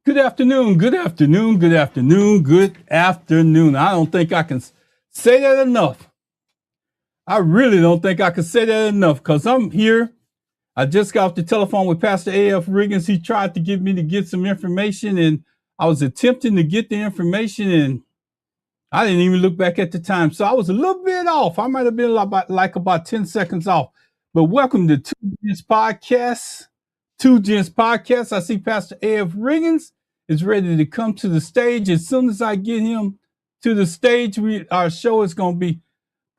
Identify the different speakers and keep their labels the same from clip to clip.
Speaker 1: Good afternoon, good afternoon, good afternoon, good afternoon. I don't think I can say that enough. I really don't think I can say that enough because I'm here. I just got off the telephone with Pastor A.F. Riggins. He tried to get me to get some information, and I was attempting to get the information, and I didn't even look back at the time. So I was a little bit off. I might have been about 10 seconds off. But welcome to Two Gents Podcast. Two Gents Podcast. I see Pastor A.F. Riggins is ready to come to the stage. As soon as I get him to the stage, our show is going to be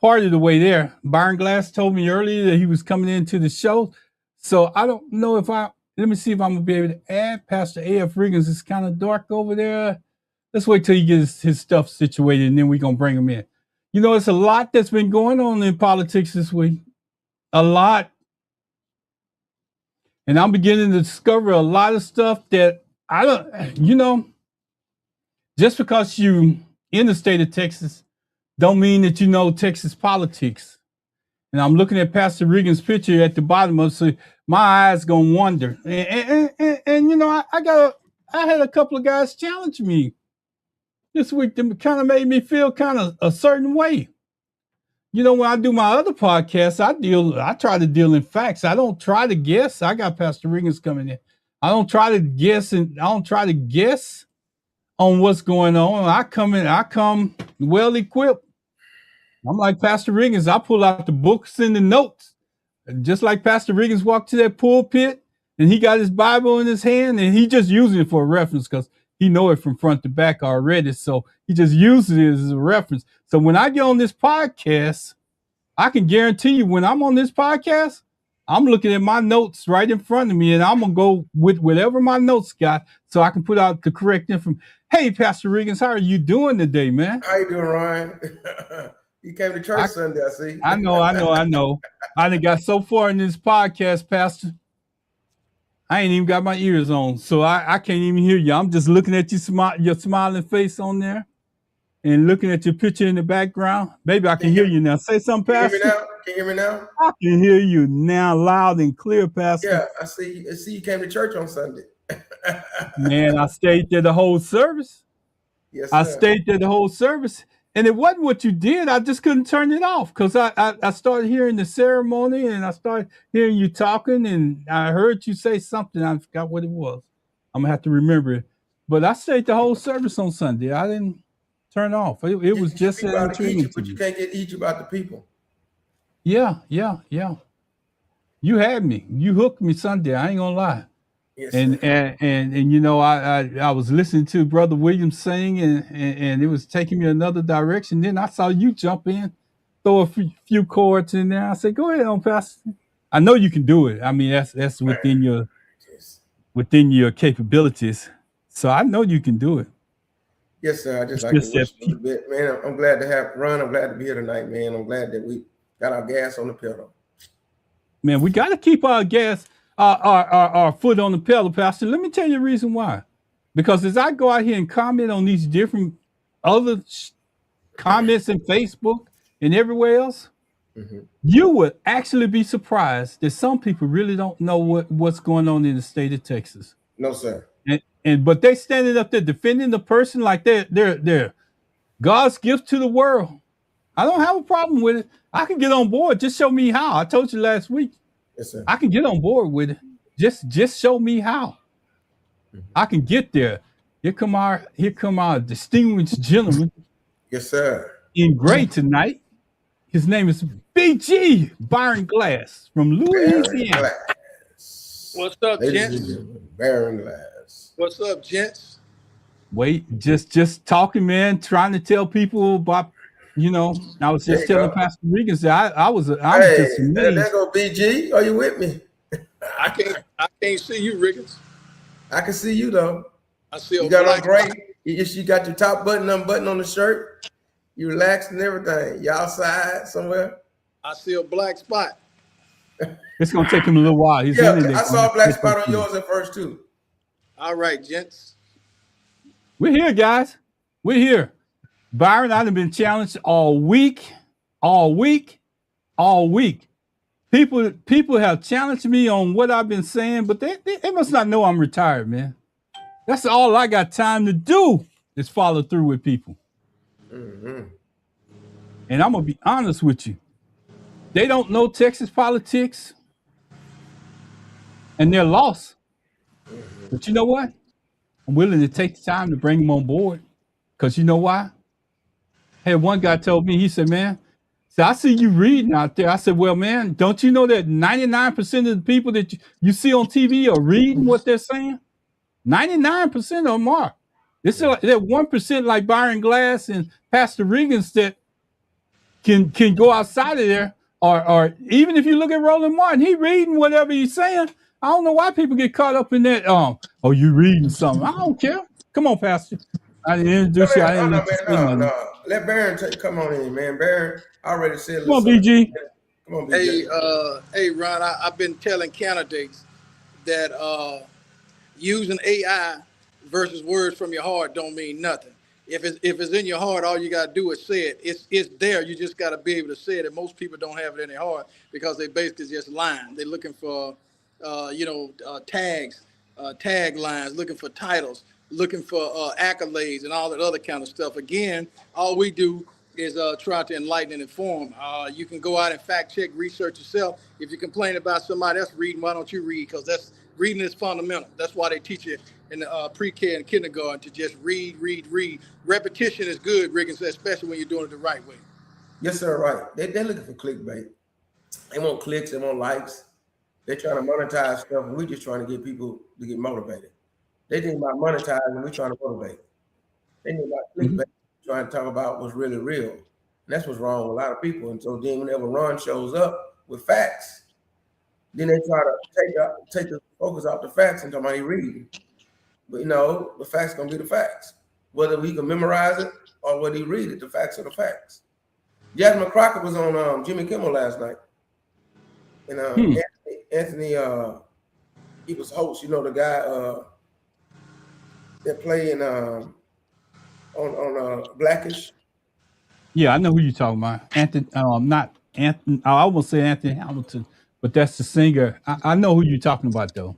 Speaker 1: part of the way there. Byron Glass told me earlier that he was coming into the show. So I don't know if let me see if I'm going to be able to add Pastor A.F. Riggins. It's kind of dark over there. Let's wait till he gets his stuff situated, and then we're going to bring him in. You know, it's a lot that's been going on in politics this week. A lot. And I'm beginning to discover a lot of stuff that I don't, just because you in the state of Texas don't mean that you know Texas politics. And I'm looking at Pastor Riggins' picture at the bottom of it, so my eyes gonna wander. And you know, I had a couple of guys challenge me this week that kind of made me feel kind of a certain way. You know, when I do my other podcasts, I try to deal in facts. I don't try to guess. I got Pastor Riggins coming in. I don't try to guess on what's going on. I come well equipped. I'm like Pastor Riggins. I pull out the books and the notes. Just like Pastor Riggins walked to that pulpit and he got his Bible in his hand and he just using it for a reference because he know it from front to back already. So he just uses it as a reference. So when I get on this podcast, I can guarantee you when I'm on this podcast, I'm looking at my notes right in front of me and I'm going to go with whatever my notes got so I can put out the correct information. Hey, Pastor Riggins, how are you doing today, man?
Speaker 2: How you doing, Ryan? You came to church Sunday, I see.
Speaker 1: I know. I done got so far in this podcast, Pastor. I ain't even got my ears on, so I can't even hear you. I'm just looking at your smiling face on there and looking at your picture in the background. Baby, I can hear you now. Say something, Pastor.
Speaker 2: Can you hear me now?
Speaker 1: I can hear you now loud and clear, Pastor.
Speaker 2: Yeah, I see you came to church on Sunday.
Speaker 1: Man, I stayed there the whole service.
Speaker 2: Yes, sir.
Speaker 1: I stayed there the whole service. And it wasn't what you did. I just couldn't turn it off because I started hearing the ceremony and I started hearing you talking and I heard you say something. I forgot what it was. I'm going to have to remember it. But I stayed the whole service on Sunday. I didn't turn off. It was just intriguing.
Speaker 2: But you can't get Egypt about the people.
Speaker 1: Yeah. You had me. You hooked me Sunday. I ain't going to lie.
Speaker 2: Yes,
Speaker 1: and you know, I was listening to Brother Williams sing and it was taking me another direction. Then I saw you jump in, throw a few chords in there. I said, go ahead on, Pastor. I know you can do it. I mean, that's within your capabilities. So I know you can do it.
Speaker 2: Yes, sir. I just like to wish a little bit. Man, I'm glad to have Ron. I'm glad to be here tonight, man. I'm glad that we got our gas on the pedal.
Speaker 1: Man, we got to keep our gas. Our foot on the pedal, Pastor. Let me tell you the reason why. Because as I go out here and comment on these different other comments in Facebook and everywhere else, you would actually be surprised that some people really don't know what's going on in the state of Texas.
Speaker 2: No, sir.
Speaker 1: But they standing up there defending the person like they're God's gift to the world. I don't have a problem with it. I can get on board. Just show me how. I told you last week.
Speaker 2: Yes, sir.
Speaker 1: I can get on board with it. Just show me how. I can get there. Here come our distinguished gentleman.
Speaker 2: Yes, sir.
Speaker 1: In gray tonight. His name is BG Byron Glass from Louisiana.
Speaker 3: What's up, gents?
Speaker 2: Byron Glass.
Speaker 3: What's up, gents?
Speaker 1: Wait, just talking, man. Trying to tell people about. You know, I was just telling Pastor Riggins that I was just amazed.
Speaker 2: There go BG. Are you with me?
Speaker 3: I can't see you, Riggins.
Speaker 2: I can see you though.
Speaker 3: I see
Speaker 2: you got on gray. You got your top button unbuttoned on the shirt. You relaxed and everything. You outside somewhere.
Speaker 3: I see a black spot.
Speaker 1: It's gonna take him a little while.
Speaker 2: I saw a black spot on yours at first too.
Speaker 3: All right, gents.
Speaker 1: We're here, guys. We're here. Byron, I've been challenged all week. People have challenged me on what I've been saying, but they must not know I'm retired, man. That's all I got time to do is follow through with people.
Speaker 2: Mm-hmm.
Speaker 1: And I'm gonna be honest with you. They don't know Texas politics and they're lost.
Speaker 2: Mm-hmm.
Speaker 1: But you know what? I'm willing to take the time to bring them on board. Because you know why? Hey, one guy told me, he said, man, so I see you reading out there. I said, well, man, don't you know that 99% of the people that you see on TV are reading what they're saying? 99% of them are. It's like that 1% like Byron Glass and Pastor Riggins that can go outside of there. Or even if you look at Roland Martin, he reading whatever he's saying. I don't know why people get caught up in that. Oh, you reading something. I don't care. Come on, Pastor. I didn't introduce you. I didn't let you say nothing.
Speaker 2: No. Let Baron come on in, man. Baron, I already said.
Speaker 1: Come on, BG.
Speaker 2: Come on, BG.
Speaker 3: Hey, Ron. I've been telling candidates that using AI versus words from your heart don't mean nothing. If it's in your heart, all you gotta do is say it. It's there. You just gotta be able to say it. And most people don't have it in their heart because they basically just lying. They're looking for, tags, taglines, looking for titles, looking for accolades and all that other kind of stuff. Again, all we do is try to enlighten and inform. You can go out and fact check, research yourself. If you complain about somebody else reading, why don't you read? Because reading is fundamental. That's why they teach you in the pre-K and kindergarten to just read. Repetition is good, Riggins, especially when you're doing it the right way.
Speaker 2: Yes, sir, right. They're looking for clickbait. They want clicks, they want likes. They're trying to monetize stuff, and we're just trying to get people to get motivated. They think about monetizing, and we're trying to motivate. They think about clickbait, trying to talk about what's really real. And that's what's wrong with a lot of people. And so then whenever Ron shows up with facts, then they try to take the focus off the facts and talk about he reading. But the facts gonna be the facts. Whether we can memorize it or whether he read it, the facts are the facts. Jasmine Crockett was on Jimmy Kimmel last night. And Anthony, he was host, the guy that play in on Blackish.
Speaker 1: Yeah, I know who you're talking about. Anthony, not Anthony. I almost say Anthony Hamilton, but that's the singer. I know who you're talking about, though.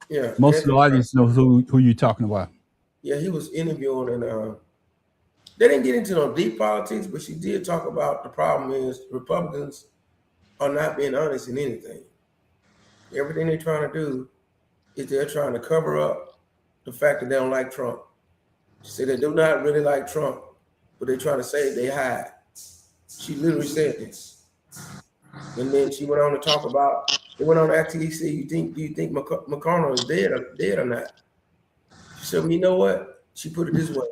Speaker 2: Yeah,
Speaker 1: most of the audience knows who you're talking about.
Speaker 2: Yeah, he was interviewing, and they didn't get into no deep politics, but she did talk about the problem is Republicans are not being honest in anything. Everything they're trying to do is they're trying to cover up the fact that they don't like Trump. She said they do not really like Trump, but they're trying to say they hide. She literally said this. And then she went on to talk about, they went on to ask TDC, do you think McConnell is dead or not? She said, well, you know what? She put it this way.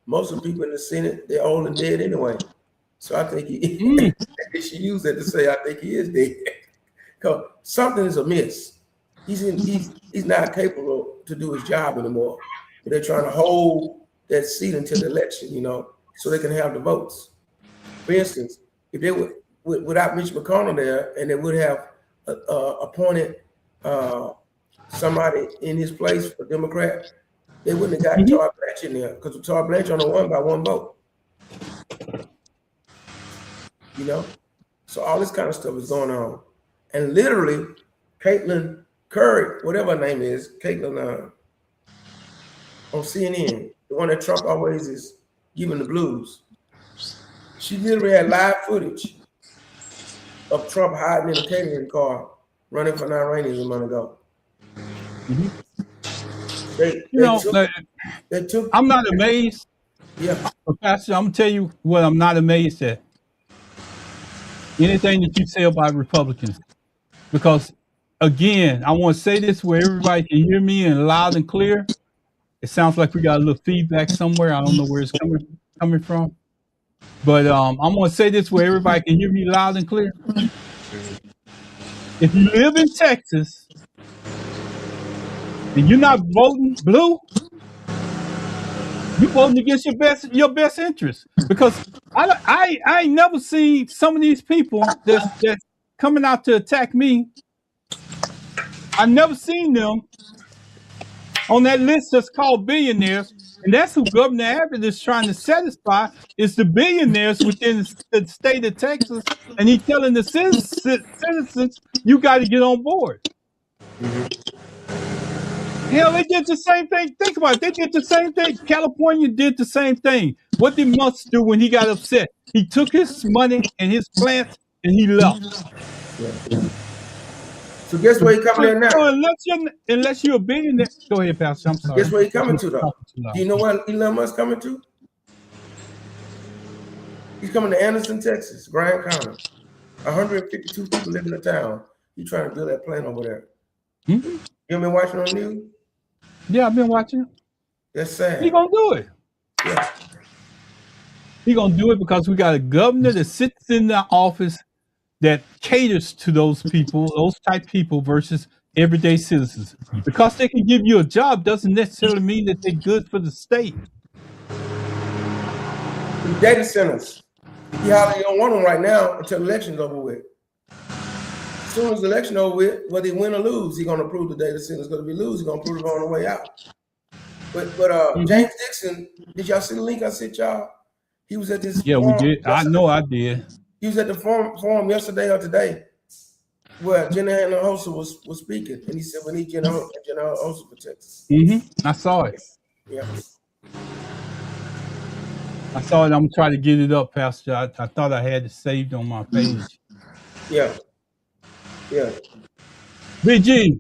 Speaker 2: Most of the people in the Senate, they're old and dead anyway. So I think she used that to say, I think he is dead. Because something is amiss. He's not capable to do his job anymore. But they're trying to hold that seat until the election, so they can have the votes. For instance, if they would, without Mitch McConnell there, and they would have appointed somebody in his place for Democrat, they wouldn't have got Tar Blanche in there because Tar Blanche only won by one vote. So all this kind of stuff is going on. And literally, Caitlin Curry, whatever her name is, Caitlin on CNN, the one that Trump always is giving the blues. She literally had live footage of Trump hiding in a catering car, running for 9 Rainies a month ago.
Speaker 1: I'm not amazed.
Speaker 2: Yeah.
Speaker 1: But Pastor, I'm gonna tell you what I'm not amazed at. Anything that you say about Republicans. Because again, I want to say this where everybody can hear me and loud and clear. It sounds like we got a little feedback somewhere. I don't know where it's coming from. But I'm gonna say this where everybody can hear me loud and clear. If you live in Texas and you're not voting blue, you're voting against your best interest. Because I ain't never seen some of these people that's coming out to attack me. I've never seen them on that list that's called billionaires. And that's who Governor Abbott is trying to satisfy, is the billionaires within the state of Texas. And he's telling the citizens, you got to get on board. Hell, they did the same thing. Think about it. They did the same thing. California did the same thing. What did Musk do when he got upset? He took his money and his plants and he left.
Speaker 2: Yeah. So guess where he coming
Speaker 1: So,
Speaker 2: there now?
Speaker 1: so unless you're a billionaire, go ahead, Pastor. I'm sorry.
Speaker 2: Guess where he coming
Speaker 1: I'm
Speaker 2: to though?
Speaker 1: talking too loud.
Speaker 2: Do you know where Elon Musk coming to? He's coming to Anderson, Texas, Grand County. 152 people live in the town. He's trying to build that plant over there.
Speaker 1: Mhm.
Speaker 2: You been watching on the news?
Speaker 1: Yeah, I've been watching.
Speaker 2: That's sad.
Speaker 1: He gonna do it.
Speaker 2: Yeah.
Speaker 1: He gonna do it because we got a governor that sits in the office that caters to those people, those type people versus everyday citizens. Because they can give you a job doesn't necessarily mean that they're good for the state.
Speaker 2: The data centers. He hardly don't want them right now until the election's over with. As soon as the election over with, whether he win or lose, he's gonna approve the data centers. Gonna be lose, he's gonna approve it on the way out. But James Dixon, did y'all see the link I sent y'all? He was at this
Speaker 1: Yeah, we
Speaker 2: forum
Speaker 1: did. I
Speaker 2: yesterday.
Speaker 1: know I did.
Speaker 2: He was at the forum yesterday or today, where Jenna Hossa was speaking, and he said we need Jenna Hossa for Texas.
Speaker 1: I saw it.
Speaker 2: Yeah.
Speaker 1: I saw it. I'm trying to get it up, Pastor. I thought I had it saved on my page.
Speaker 2: Yeah. Yeah.
Speaker 1: BG,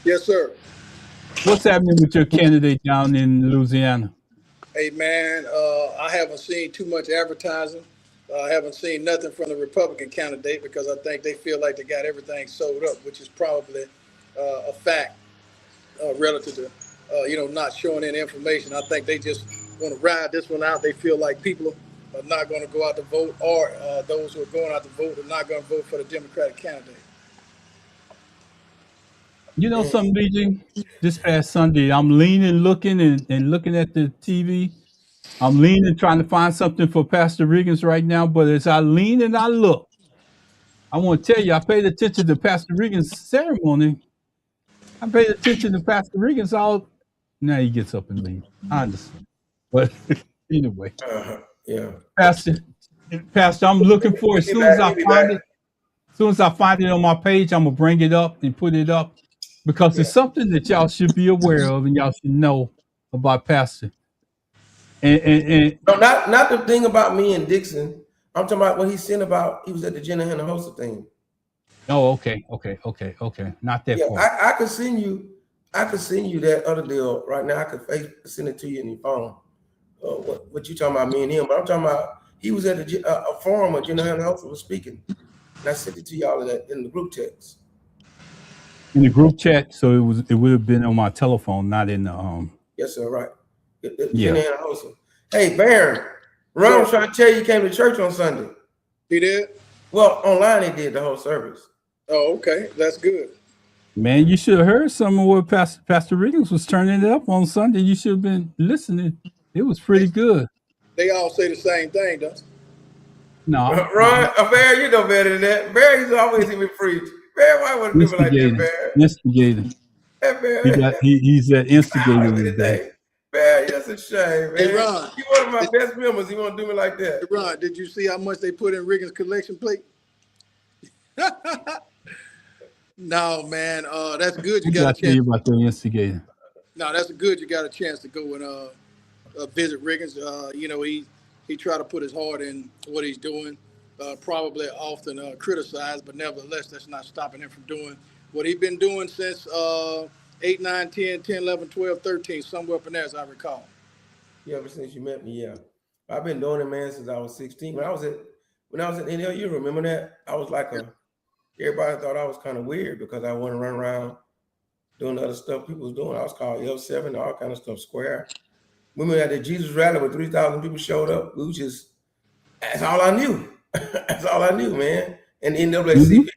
Speaker 3: Yes, sir.
Speaker 1: what's happening with your candidate down in Louisiana?
Speaker 3: Hey, man, I haven't seen too much advertising. I haven't seen nothing from the Republican candidate because I think they feel like they got everything sold up, which is probably a fact relative to, not showing any information. I think they just want to ride this one out. They feel like people are not going to go out to vote, or those who are going out to vote are not going to vote for the Democratic candidate.
Speaker 1: You know something, BG? This past Sunday, I'm leaning, looking and looking at the TV. I'm leaning, trying to find something for Pastor Riggins right now. But as I lean and I look, I want to tell you, I paid attention to Pastor Riggins' ceremony. I paid attention to Pastor Riggins all. Now he gets up and leaves. I understand. But anyway,
Speaker 2: Yeah.
Speaker 1: Pastor, I'm looking for it. As soon as I find it on my page, I'm gonna bring it up and put it up because it's something that y'all should be aware of and y'all should know about Pastor. And
Speaker 2: No, not the thing about me and Dixon. I'm talking about what he said about he was at the Jenna Hossa thing.
Speaker 1: oh, okay. Not that
Speaker 2: Yeah,
Speaker 1: part.
Speaker 2: I could send you that other deal right now. I could send it to you in your phone. What you talking about, me and him? But I'm talking about he was at a forum where Jenna Hossa was speaking, and I sent it to y'all in the group text.
Speaker 1: In the group chat, so it would have been on my telephone, not in the
Speaker 2: Yes, sir. Right.
Speaker 1: Yeah.
Speaker 2: Jenna Hossa. Hey, Baron, Ron was trying to tell you came to church on Sunday.
Speaker 3: He did?
Speaker 2: Well, online he did the whole service.
Speaker 3: Oh, okay. That's good.
Speaker 1: Man, you should have heard some of what Pastor Riggins was turning it up on Sunday. You should have been listening. It was pretty good.
Speaker 3: They all say the same thing, don't they?
Speaker 1: No,
Speaker 2: Ron, Barry, you know better than that. Barry's always even preach. Barry, why would do it like that, Barry?
Speaker 1: Instigator.
Speaker 2: Hey, Barry.
Speaker 1: He's that instigator today.
Speaker 2: Barry, that's a shame, man.
Speaker 3: Hey, Ron.
Speaker 2: You one of my best members. You want to do me like that?
Speaker 3: Hey, Ron, did you see how much they put in Riggins' collection plate? No, man. That's good. You got a
Speaker 1: tell you
Speaker 3: chance.
Speaker 1: about the instigator.
Speaker 3: No, that's good. You got a chance to go and visit Riggins. He tried to put his heart in what he's doing. Probably often criticized, but nevertheless, that's not stopping him from doing what he's been doing since 8, 9, 10, 10, 11, 12, 13, somewhere up in there, as I recall.
Speaker 2: Yeah, ever since you met me, yeah. I've been doing it, man, since I was 16. When I was at NLU, remember that? I was like everybody thought I was kind of weird because I wouldn't run around doing other stuff people was doing. I was called L7, all kind of stuff, square. When we had the Jesus rally where 3,000 people showed up, we was just, that's all I knew. That's all I knew, man. And the NAACP.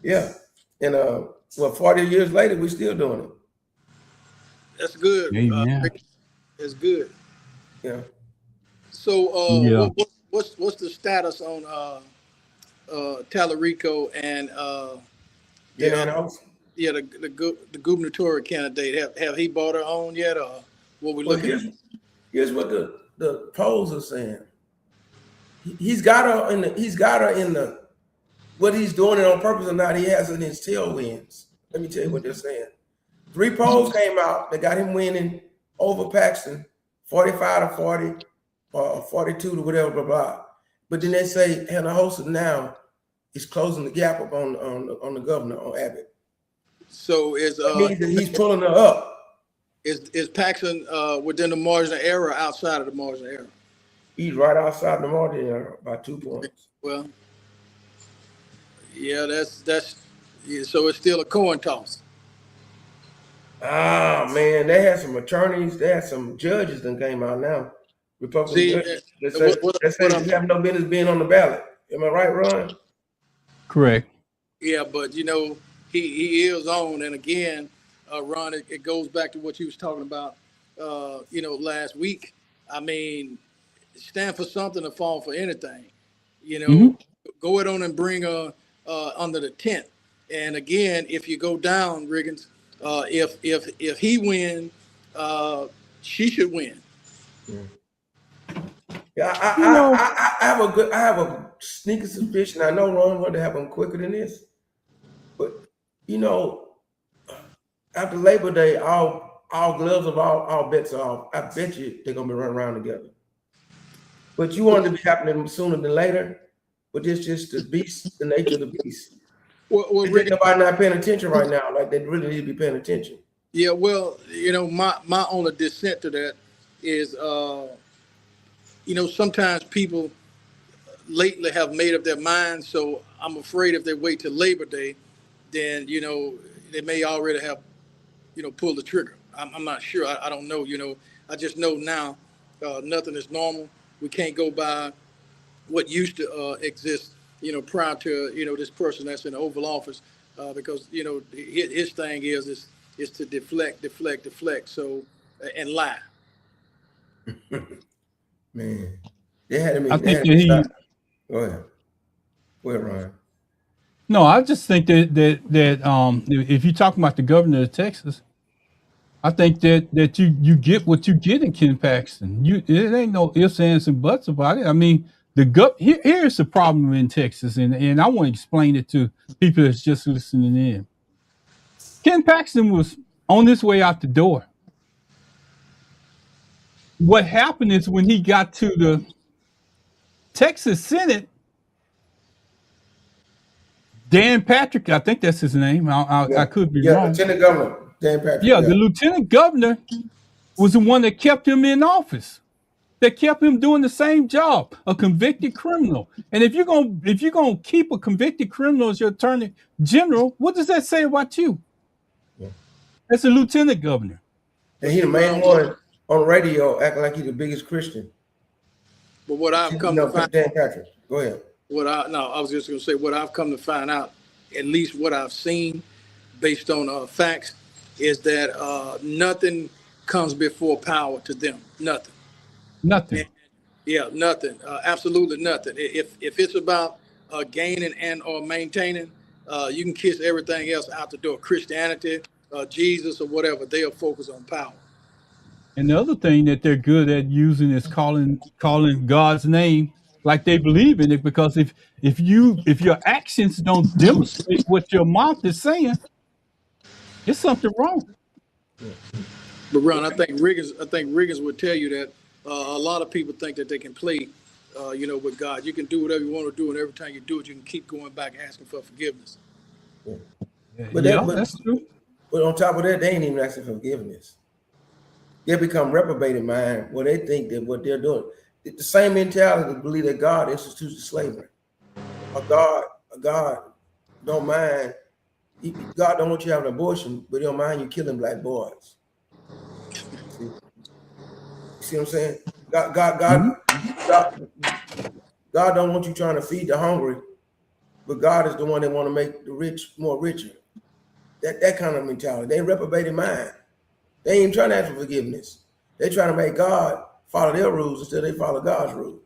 Speaker 2: Yeah. And 40 years later, we're still doing it.
Speaker 3: That's good. It's good.
Speaker 2: Yeah.
Speaker 3: So what's the status on Tallarico and the gubernatorial candidate? Have he bought her own yet, or what we looking at?
Speaker 2: Here's what the polls are saying. He's got her in the what he's doing it on purpose or not, he has in his tailwinds. Let me tell you what they're saying. 3 polls came out that got him winning over Paxton, 45 to 40, or 42 to whatever, blah, blah. But then they say Hannah Hoster now is closing the gap up on the governor, on Abbott.
Speaker 3: So is
Speaker 2: That means that he's pulling her up.
Speaker 3: Is Paxton within the margin of error or outside of the margin of error?
Speaker 2: He's right outside the margin of error by 2 points.
Speaker 3: Well, yeah, that's yeah, so it's still a coin toss.
Speaker 2: Ah, man, they had some attorneys, they had some judges that came out now. Republican
Speaker 3: See,
Speaker 2: judges that say you have no business being on the ballot. Am I right, Ron?
Speaker 1: Correct.
Speaker 3: Yeah, but you know, he is on, and again, Ron, it goes back to what you was talking about, you know, last week. I mean, stand for something or fall for anything. You know, go it on and bring her under the tent. And again, if you go down, Riggins, if he win, she should win.
Speaker 2: Yeah, I have a sneaky suspicion. I know Ron wanted to have them quicker than this, but you know, after Labor Day, all gloves of all bets are off. I bet you they're gonna be running around together. But you want it to be happening sooner than later. But it's just the beast, the nature of the beast.
Speaker 3: Well,
Speaker 2: Riggins, nobody not paying attention right now. Like they really need to be paying attention.
Speaker 3: Yeah, well, you know, my only dissent to that is, you know, sometimes people lately have made up their minds. So I'm afraid if they wait till Labor Day, then, you know, they may already have, you know, pulled the trigger. I'm not sure. I don't know. You know, I just know now nothing is normal. We can't go by what used to exist, you know, prior to, you know, this person that's in the Oval Office, because, you know, his thing is to deflect. So, and lie.
Speaker 2: Man, they had him.
Speaker 1: I think that
Speaker 2: Go ahead. Go ahead, Ryan.
Speaker 1: No, I just think that if you're talking about the governor of Texas, I think that you get what you get in Ken Paxton. It ain't no ifs, ands, and buts about it. I mean, here's the problem in Texas, and I want to explain it to people that's just listening in. Ken Paxton was on his way out the door. What happened is when he got to the Texas Senate, Dan Patrick, I think that's his name. I could be wrong.
Speaker 2: Lieutenant Governor Dan Patrick.
Speaker 1: Yeah, the lieutenant governor was the one that kept him in office. That kept him doing the same job, a convicted criminal. And if you're gonna keep a convicted criminal as your attorney general, what does that say about you?
Speaker 2: Yeah.
Speaker 1: That's a lieutenant governor.
Speaker 2: And he the main one on the radio acting like he's the biggest Christian.
Speaker 3: But what I've come to find,
Speaker 2: Dan Patrick, go ahead.
Speaker 3: I was just going to say what I've come to find out, at least what I've seen based on facts, is that nothing comes before power to them. Nothing.
Speaker 1: Nothing.
Speaker 3: Yeah, nothing. Absolutely nothing. If it's about gaining and or maintaining, you can kiss everything else out the door. Christianity, Jesus, or whatever. They'll focus on power.
Speaker 1: And the other thing that they're good at using is calling God's name like they believe in it. Because if your actions don't demonstrate what your mouth is saying, there's something wrong.
Speaker 3: But Ron, I think Riggins would tell you that a lot of people think that they can play, you know, with God. You can do whatever you want to do, and every time you do it, you can keep going back asking for forgiveness.
Speaker 2: Yeah.
Speaker 1: But that's true.
Speaker 2: But on top of that, they ain't even asking for forgiveness. They become reprobated mind where they think that what they're doing, the same mentality to believe that God instituted slavery. A God don't mind. God don't want you to have an abortion, but he don't mind you killing black boys. See what I'm saying? God don't want you trying to feed the hungry, but God is the one that want to make the rich more richer. That kind of mentality. They reprobated mind. They ain't trying to ask for forgiveness. They trying to make God follow their rules instead they follow God's rules.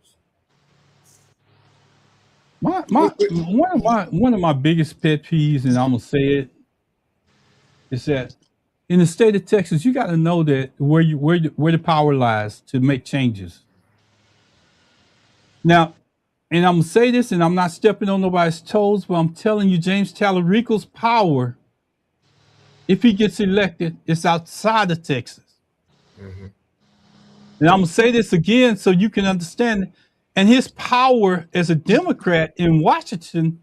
Speaker 1: One of my biggest pet peeves, and I'm gonna say it, is that in the state of Texas, you got to know that where the power lies to make changes. Now, and I'm gonna say this, and I'm not stepping on nobody's toes, but I'm telling you, James Tallarico's power if he gets elected, it's outside of Texas.
Speaker 2: Mm-hmm.
Speaker 1: And I'm going to say this again so you can understand it. And his power as a Democrat in Washington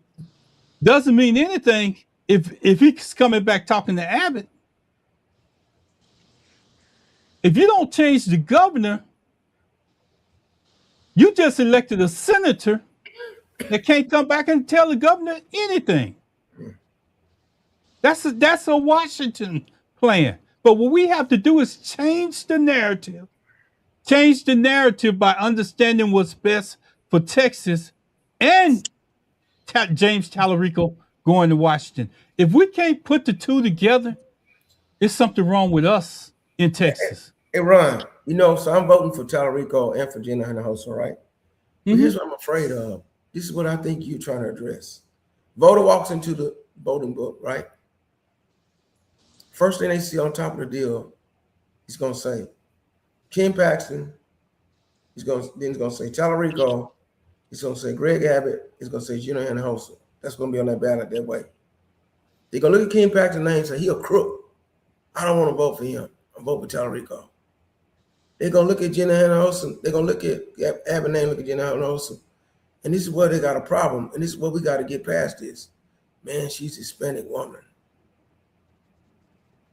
Speaker 1: doesn't mean anything if he's coming back talking to Abbott. If you don't change the governor, you just elected a senator that can't come back and tell the governor anything. That's a Washington plan. But what we have to do is change the narrative. Change the narrative by understanding what's best for Texas and James Tallarico going to Washington. If we can't put the two together, there's something wrong with us in Texas.
Speaker 2: Hey, Ron, so I'm voting for Tallarico and for Gina Hinojosa, right? But here's what I'm afraid of. This is what I think you're trying to address. Voter walks into the voting book, right? First thing they see on top of the deal, he's going to say Ken Paxton. He's going to say Tallarico. He's going to say Greg Abbott. He's going to say Gina Hinojosa. That's going to be on that ballot that way. They're going to look at Ken Paxton's name and say, he a crook. I don't want to vote for him. I vote for Tallarico. They're going to look at Gina Hinojosa. They're going to look at Abbott's name, look at Gina Hinojosa. And this is where they got a problem. And this is where we got to get past this. Man, she's a Hispanic woman.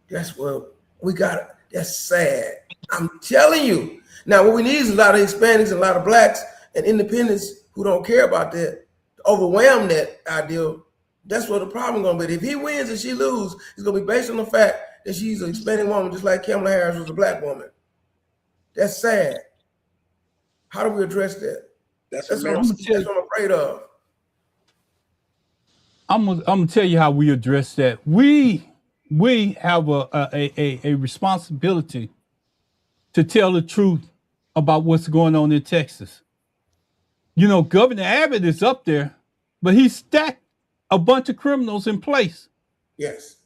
Speaker 2: That's what we got. That's sad. I'm telling you. Now, what we need is a lot of Hispanics and a lot of blacks and independents who don't care about that, to overwhelm that ideal. That's what the problem going to be. If he wins and she loses, it's going to be based on the fact that she's a Hispanic woman, just like Kamala Harris was a black woman. That's sad. How do we address that? That's what I'm afraid of.
Speaker 1: I'm gonna tell you how we address that. We have a responsibility to tell the truth about what's going on in Texas. Governor Abbott is up there, but he stacked a bunch of criminals in place.
Speaker 2: Yes.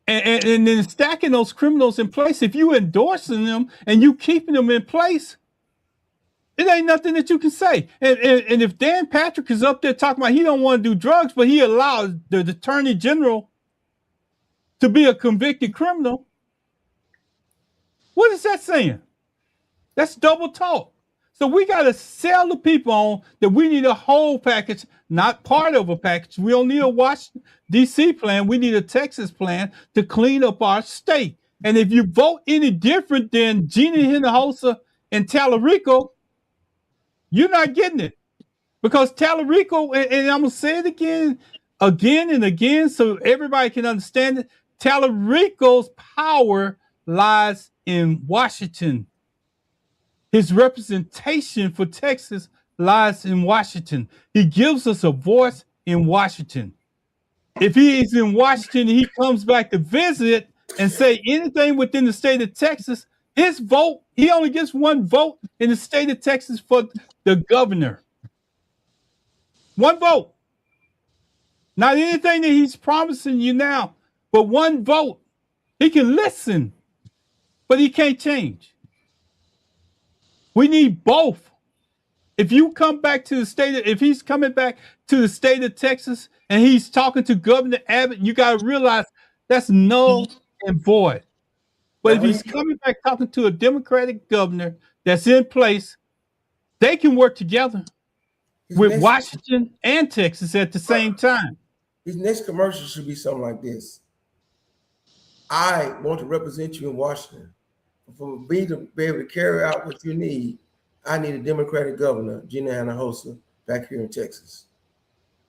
Speaker 1: And then stacking those criminals in place, if you endorsing them and you keeping them in place, it ain't nothing that you can say. And if Dan Patrick is up there talking about he don't want to do drugs, but he allowed the attorney general to be a convicted criminal, what is that saying? That's double talk. So we got to sell the people on that we need a whole package, not part of a package. We don't need a Washington, D.C. plan. We need a Texas plan to clean up our state. And if you vote any different than Gina Hinojosa and Tallarico, you're not getting it. Because Tallarico, and I'm going to say it again and again, so everybody can understand it, Tallarico's power lies in Washington. His representation for Texas lies in Washington. He gives us a voice in Washington. If he is in Washington and he comes back to visit and say anything within the state of Texas, his vote, he only gets one vote in the state of Texas for the governor. One vote. Not anything that he's promising you now, but one vote. He can listen, but he can't change. We need both. If you come back to the state, if he's coming back to the state of Texas and he's talking to Governor Abbott, you got to realize that's null and void. But if he's coming back talking to a Democratic governor that's in place, they can work together with Washington and Texas at the same time.
Speaker 2: His next commercial should be something like this. I want to represent you in Washington. For me to be able to carry out what you need, I need a Democratic governor, Gina Hinojosa, back here in Texas.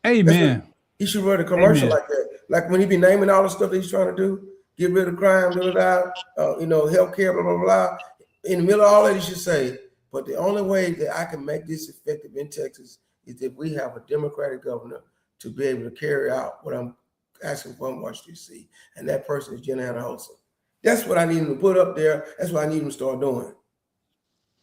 Speaker 1: Amen.
Speaker 2: He should run a commercial like that. Like when he be naming all the stuff that he's trying to do, get rid of crime, healthcare, blah, blah, blah. In the middle of all that, he should say, but the only way that I can make this effective in Texas is if we have a Democratic governor to be able to carry out what I'm asking for in Washington, D.C. And that person is Gina Hinojosa. That's what I need him to put up there. That's what I need him to start doing.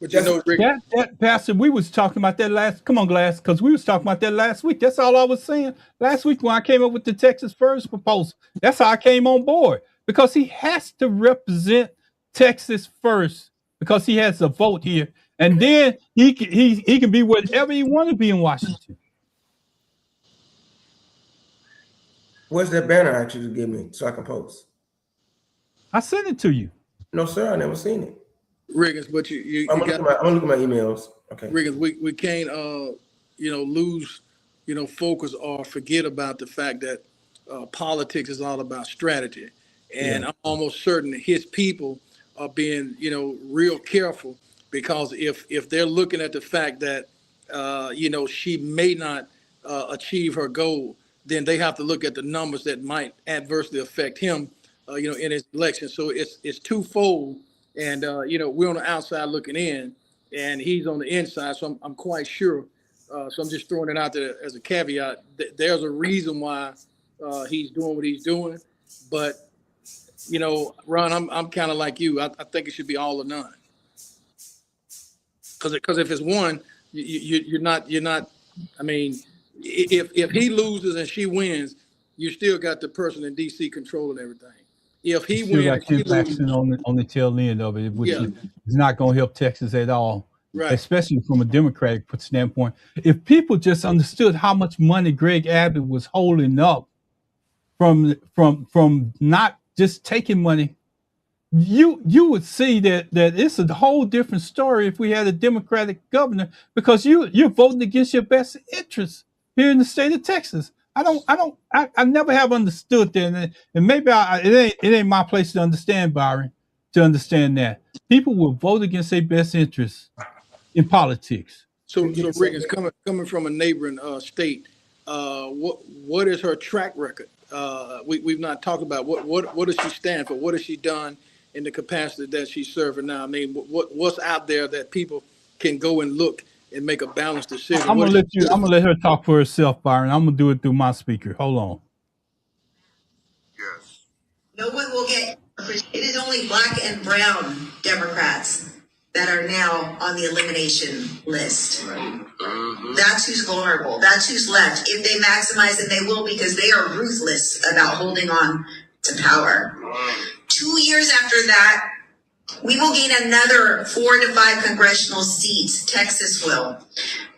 Speaker 3: But
Speaker 1: that Pastor, we was talking about that because we was talking about that last week. That's all I was saying last week when I came up with the Texas First proposal. That's how I came on board, because he has to represent Texas first because he has a vote here, and then he can be whatever he want to be in Washington.
Speaker 2: Where's that banner actually give me so I can post?
Speaker 1: I sent it to you.
Speaker 2: No, sir, I never seen it.
Speaker 3: Riggins, but you
Speaker 2: I'm
Speaker 3: got
Speaker 2: gonna look at my emails. Okay.
Speaker 3: Riggins, we can't lose focus or forget about the fact that politics is all about strategy, and
Speaker 2: Yeah.
Speaker 3: I'm almost certain that his people are being real careful, because if they're looking at the fact that she may not achieve her goal, then they have to look at the numbers that might adversely affect him in his election. So it's twofold, and we're on the outside looking in, and he's on the inside. So I'm quite sure. So I'm just throwing it out there as a caveat. There's a reason why he's doing what he's doing, but Ron, I'm kind of like you. I think it should be all or none. Because if it's one, you're not. I mean, if he loses and she wins, you still got the person in DC controlling everything. If he
Speaker 1: Still
Speaker 3: wins
Speaker 1: got
Speaker 3: and she
Speaker 1: Kid
Speaker 3: loses,
Speaker 1: Paxton on the tail end of it, which
Speaker 3: yeah,
Speaker 1: is not going to help Texas at all,
Speaker 3: right.
Speaker 1: especially from a Democratic standpoint. If people just understood how much money Greg Abbott was holding up from not just taking money, you would see that it's a whole different story if we had a Democratic governor, because you're voting against your best interests here in the state of Texas. I never have understood that, and maybe it ain't my place to understand, Byron, to understand that people will vote against their best interests in politics.
Speaker 3: So Riggins, coming from a neighboring state, what is her track record? We've not talked about what does she stand for? What has she done in the capacity that she's serving now? I mean, what's out there that people can go and look and make a balanced decision?
Speaker 1: I'm gonna let her talk for herself, Byron. I'm gonna do it through my speaker. Hold on.
Speaker 4: Yes. No one will get. It is only black and brown Democrats that are now on the elimination list. Right. Mm-hmm. That's who's vulnerable. That's who's left. If they maximize, and they will, because they are ruthless about holding on to power. 2 years after that, we will gain another 4 to 5 congressional seats. Texas will,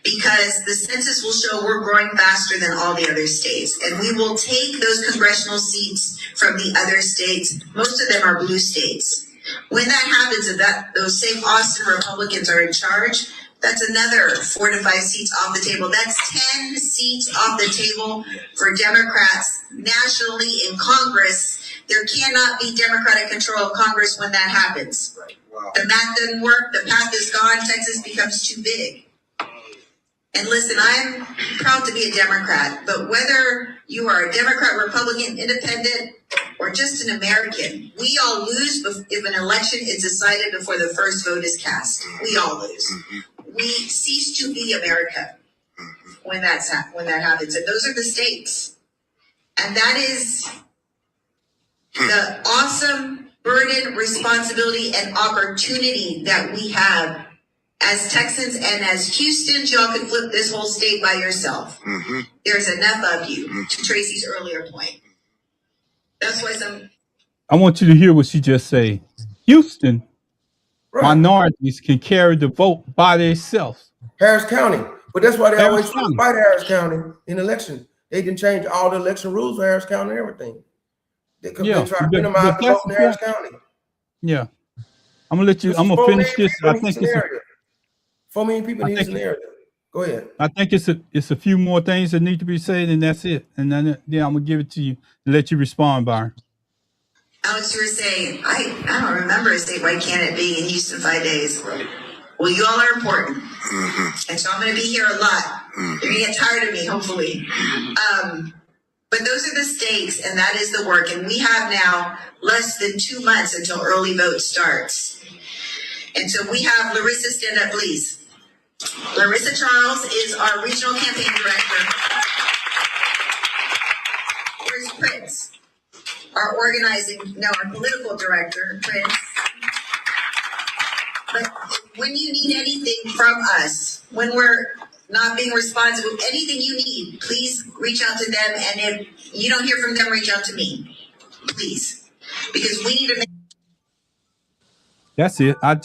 Speaker 4: because the census will show we're growing faster than all the other states. And we will take those congressional seats from the other states. Most of them are blue states. When that happens, and that those same Austin Republicans are in charge, that's another 4 to 5 seats off the table. That's 10 seats off the table for Democrats nationally in Congress. There cannot be Democratic control of Congress when that happens. Wow. The math doesn't work. The path is gone. Texas becomes too big. And listen, I'm proud to be a Democrat, but whether you are a Democrat, Republican, Independent, or just an American, we all lose if an election is decided before the first vote is cast. We all lose. We cease to be America when that happens. And those are the stakes. And that is the awesome burden, responsibility, and opportunity that we have as Texans and as Houstons. Y'all can flip this whole state by yourself. Mm-hmm. There's enough of you, to Tracy's earlier point. That's why
Speaker 1: I want you to hear what she just said. Houston, right. Minorities can carry the vote by themselves.
Speaker 2: Harris County. But that's why they always fight Harris County in election. They didn't change all the election rules for Harris County and everything. They try to minimize the vote in Harris County.
Speaker 1: Yeah. I'm gonna let you. I'm gonna finish this. I think it's
Speaker 2: 4 million people in Houston area. Go ahead. I
Speaker 1: think it's a few more things that need to be said, and that's it. And then I'm gonna give it to you and let you respond, Byron.
Speaker 4: Alex, you were saying I don't remember a statewide candidate being in Houston 5 days. Right. Well, you all are important, and so I'm going to be here a lot. You're going to get tired of me, hopefully. But those are the stakes, and that is the work. And we have now less than 2 months until early vote starts. And so we have Larissa, stand up, please. Larissa Charles is our regional campaign director. Where's Prince? Our political director, Prince. But when you need anything from us, when we're not being responsible, anything you need, please reach out to them. And if you don't hear from them, reach out to me, please, because we need to make.
Speaker 1: That's it. I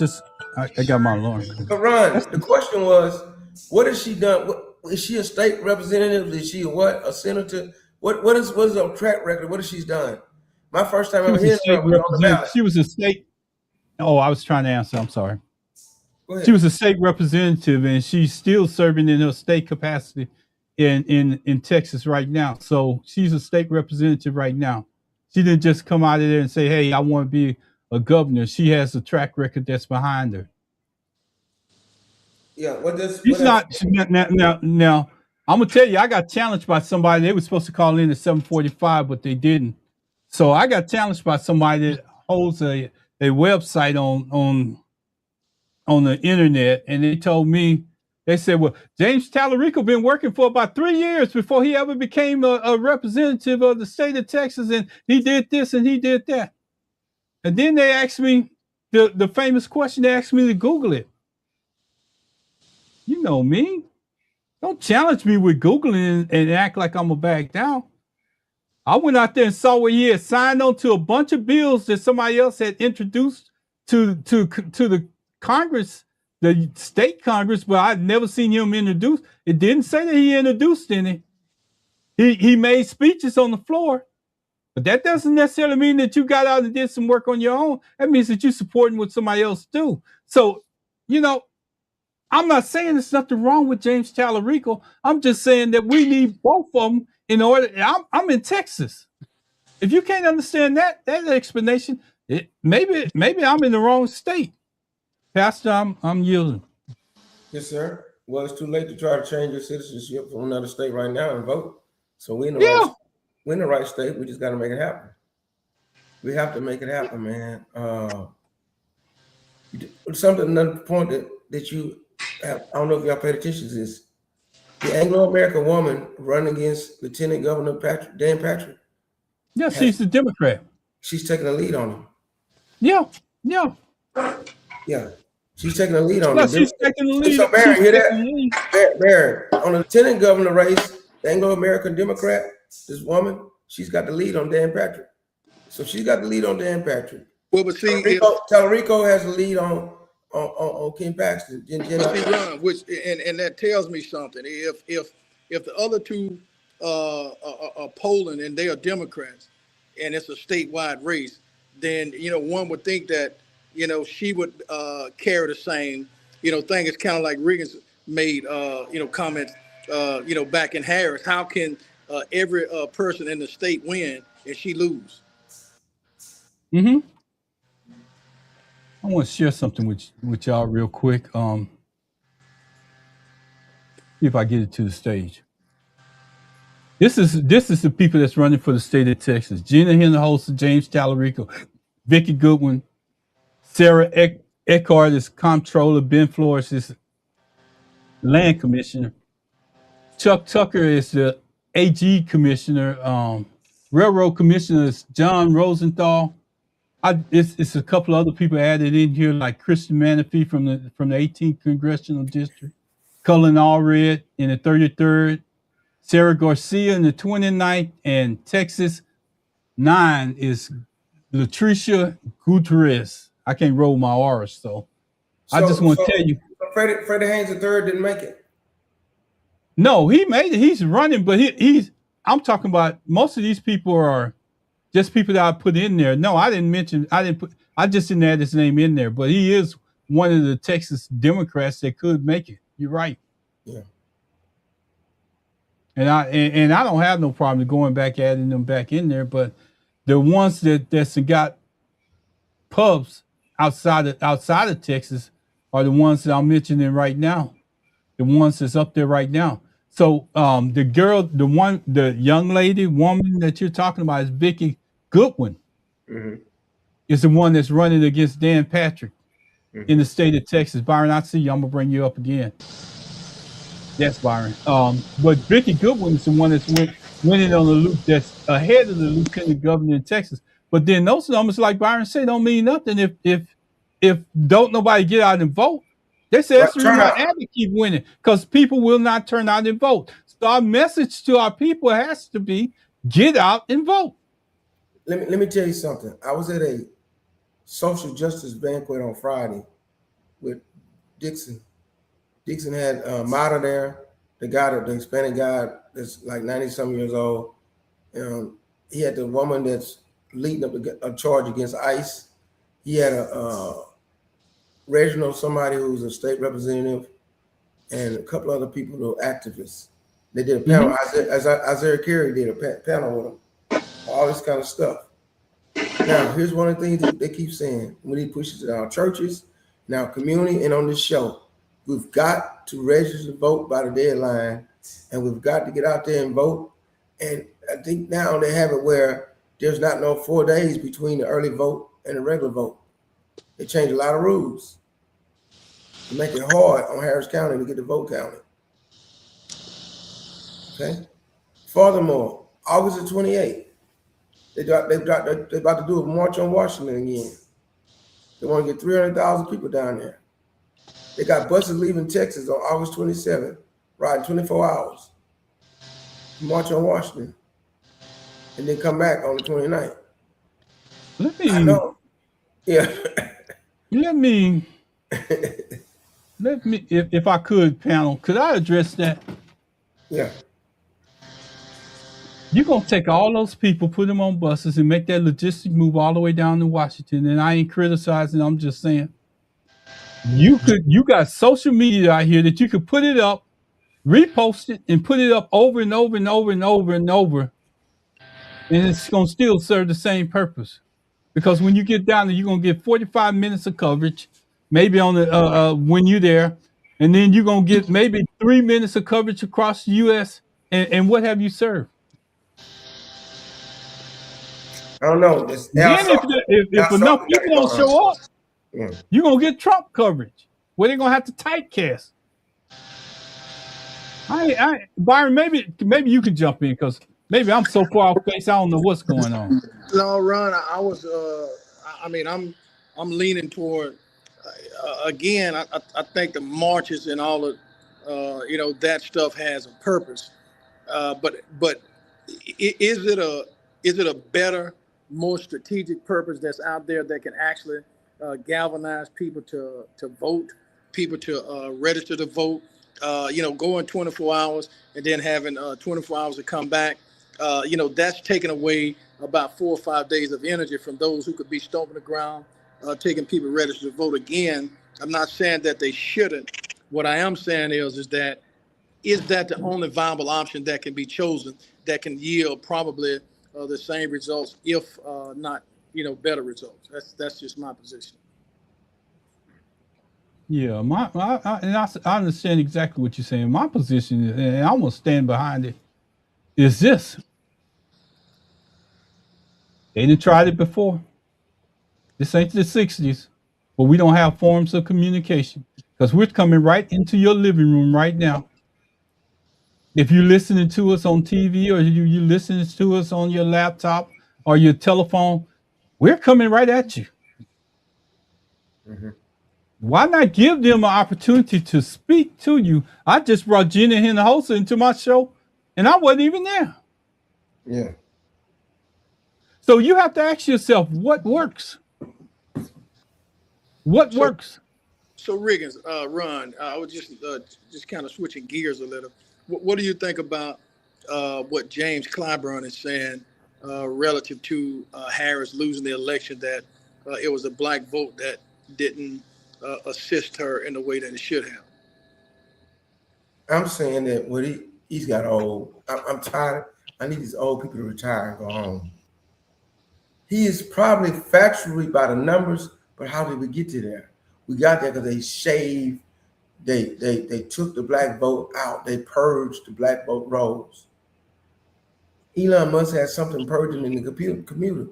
Speaker 1: got my alarm.
Speaker 2: But Ron, the question was, what has she done? Is she a state representative? Is she a senator? What is her track record? What has she done? My first time
Speaker 1: She
Speaker 2: ever
Speaker 1: was a
Speaker 2: hearing
Speaker 1: state
Speaker 2: her was on the
Speaker 1: representative.
Speaker 2: ballot.
Speaker 1: She was a state. Oh, I was trying to answer. I'm sorry.
Speaker 2: Go ahead.
Speaker 1: She was a state representative, and she's still serving in her state capacity in Texas right now. So she's a state representative right now. She didn't just come out of there and say, "Hey, I want to be a governor." She has a track record that's behind her.
Speaker 2: Yeah. What
Speaker 1: She's
Speaker 2: else?
Speaker 1: not now. I'm gonna tell you, I got challenged by somebody. They were supposed to call in at 7:45, but they didn't. So I got challenged by somebody that holds a website on the internet, and they told me, they said, well, James Tallarico been working for about 3 years before he ever became a representative of the state of Texas, and he did this and he did that. And then they asked me the famous question. They asked me to Google it. You know me. Don't challenge me with Googling and act like I'm a back down. I went out there and saw where he had signed on to a bunch of bills that somebody else had introduced to the Congress, the state Congress, but I'd never seen him introduce. It didn't say that he introduced any. He made speeches on the floor, but that doesn't necessarily mean that you got out and did some work on your own. That means that you're supporting what somebody else do. So, you know, I'm not saying there's nothing wrong with James Tallarico. I'm just saying that we need both of them in order. I'm in Texas. If you can't understand that explanation, maybe I'm in the wrong state. Pastor, I'm yielding.
Speaker 2: Yes, sir. Well, it's too late to try to change your citizenship from another state right now and vote. So we're in the right state. We just got to make it happen. We have to make it happen, man. Another point that you have, I don't know if y'all paid attention to this. The Anglo-American woman running against Lieutenant Governor Dan Patrick.
Speaker 1: Yeah, she's a Democrat.
Speaker 2: She's taking a lead on him.
Speaker 1: Yeah.
Speaker 2: She's taking a lead on him.
Speaker 1: Yeah, she's taking the lead.
Speaker 2: So Barry, hear that? Barry, on the lieutenant governor race, the Anglo-American Democrat, this woman, she's got the lead on Dan Patrick. So she's got the lead on Dan Patrick.
Speaker 3: Well, but see,
Speaker 2: Tallarico has the lead on Ken Paxton.
Speaker 3: Which and that tells me something. If the other two are polling and they are Democrats, and it's a statewide race, then one would think that she would carry the same thing. It's kind of like Riggins made comments back in Harris. How can every person in the state win and she lose?
Speaker 1: Mm-hmm. I want to share something with y'all real quick. See if I get it to the stage. This is the people that's running for the state of Texas: Gina Hinojosa, James Tallarico, Vicki Goodwin, Sarah Eckhart is comptroller, Ben Flores is land commissioner, Chuck Tucker is the AG commissioner, railroad commissioner is John Rosenthal. It's a couple other people added in here, like Christian Menifee from the 18th congressional district, Cullen Allred in the 33rd, Sarah Garcia in the 29th, and Texas 9 is Latricia Gutierrez. I can't roll my R's, so I just want to tell you.
Speaker 2: Freddie Haynes III didn't make it.
Speaker 1: No, he made it. He's running, but he's. I'm talking about most of these people are just people that I put in there. No, I didn't mention. I just didn't add his name in there. But he is one of the Texas Democrats that could make it. You're right.
Speaker 2: Yeah.
Speaker 1: And I don't have no problem going back, adding them back in there. But the ones that's got pubs outside of Texas are the ones that I'm mentioning right now. The ones that's up there right now. So the young woman that you're talking about is Vicki Goodwin.
Speaker 2: Mm-hmm.
Speaker 1: Is the one that's running against Dan Patrick in the state of Texas. Byron, I see you. I'm gonna bring you up again. Yes, Byron. But Vicki Goodwin is the one that's winning on the loop that's ahead of the lieutenant governor in Texas. But then those numbers, like Byron said, don't mean nothing if don't nobody get out and vote. They say that's the reason why Abbott keep winning, because people will not turn out and vote. So our message to our people has to be: get out and vote.
Speaker 2: Let me tell you something. I was at a social justice banquet on Friday with Dixon. Dixon had Mata there, the Hispanic guy that's like 90-some years old. He had the woman that's leading up a charge against ICE. He had a Reginald, somebody who was a state representative, and a couple other people who were activists. They did a panel. Isaiah Carey did a panel with them. All this kind of stuff. Now, here's one of the things that they keep saying when he pushes it in our churches, in our community, and on this show. We've got to register to vote by the deadline, and we've got to get out there and vote. And I think now they have it where there's not no 4 days between the early vote and the regular vote. They changed a lot of rules to make it hard on Harris County to get the vote counted. Okay. Furthermore, August the 28th, they're about to do a march on Washington again. They want to get 300,000 people down there. They got buses leaving Texas on August 27th, riding 24 hours. March on Washington. And then come back on the 29th. I know. Yeah.
Speaker 1: Let me, if I could, panel, could I address that?
Speaker 2: Yeah.
Speaker 1: You're going to take all those people, put them on buses, and make that logistic move all the way down to Washington. And I ain't criticizing, I'm just saying. You got social media out here that you could put it up, repost it, and put it up over and over and over and over and over. And it's going to still serve the same purpose. Because when you get down there, you're going to get 45 minutes of coverage, maybe on the when you're there. And then you're going to get maybe 3 minutes of coverage across the U.S. And what have you served?
Speaker 2: I don't know.
Speaker 1: Then if enough people don't show up, you're going to get Trump coverage where they're going to have to typecast. Byron, maybe you can jump in because maybe I'm so far off base, I don't know what's going on.
Speaker 3: No, Ron, I was, I'm leaning toward, again, I think the marches and all of, that stuff has a purpose. But is it a better, more strategic purpose that's out there that can actually galvanize people to vote, people to register to vote, going 24 hours and then having 24 hours to come back? That's taking away about 4 or 5 days of energy from those who could be stomping the ground, taking people registered to vote. Again, I'm not saying that they shouldn't. What I am saying is that the only viable option that can be chosen that can yield probably the same results, if not, better results. That's just my position.
Speaker 1: Yeah, I understand exactly what you're saying. My position, and I'm gonna stand behind it, is this. They done tried it before. This ain't the 60s, but we don't have forms of communication because we're coming right into your living room right now. If you're listening to us on TV or you're listening to us on your laptop or your telephone, we're coming right at you. Mm-hmm. Why not give them an opportunity to speak to you? I just brought Jenny Hinojosa into my show, and I wasn't even there.
Speaker 2: Yeah.
Speaker 1: So you have to ask yourself, what works? What works?
Speaker 3: So Riggins, Ron, I was just kind of switching gears a little. What do you think about what James Clyburn is saying relative to Harris losing the election, that it was a black vote that didn't assist her in the way that it should have?
Speaker 2: I'm saying that he's got old. I'm tired. I need these old people to retire and go home. He is probably factually by the numbers, but how did we get to there? We got there because they shaved. They took the black vote out. They purged the black vote rolls. Elon Musk has something purging in the computer.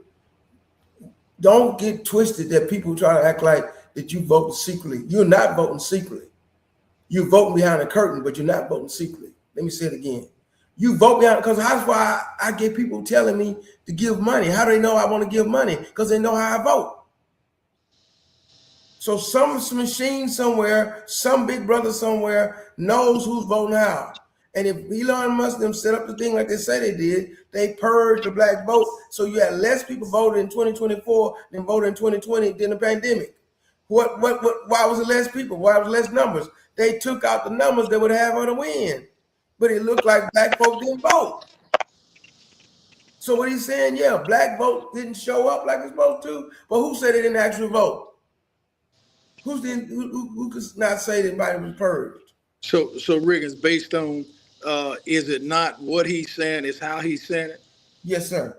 Speaker 2: Don't get twisted that people try to act like that you vote secretly. You're not voting secretly. You're voting behind a curtain, but you're not voting secretly. Let me say it again. You vote behind, because that's why I get people telling me to give money. How do they know I want to give money? Because they know how I vote. So some machine somewhere, some big brother somewhere knows who's voting how. And if Elon Musk them set up the thing like they say they did, they purged the black vote. So you had less people voted in 2024 than voted in 2020 than the pandemic. Why was it less people? Why was it less numbers? They took out the numbers that would have her to win. But it looked like black folk didn't vote. So what he's saying, yeah, black vote didn't show up like it's supposed to, but who said they didn't actually vote? Who could not say that anybody was purged?
Speaker 3: So Riggins, based on, is it not what he's saying, it's how he's saying it?
Speaker 2: Yes, sir.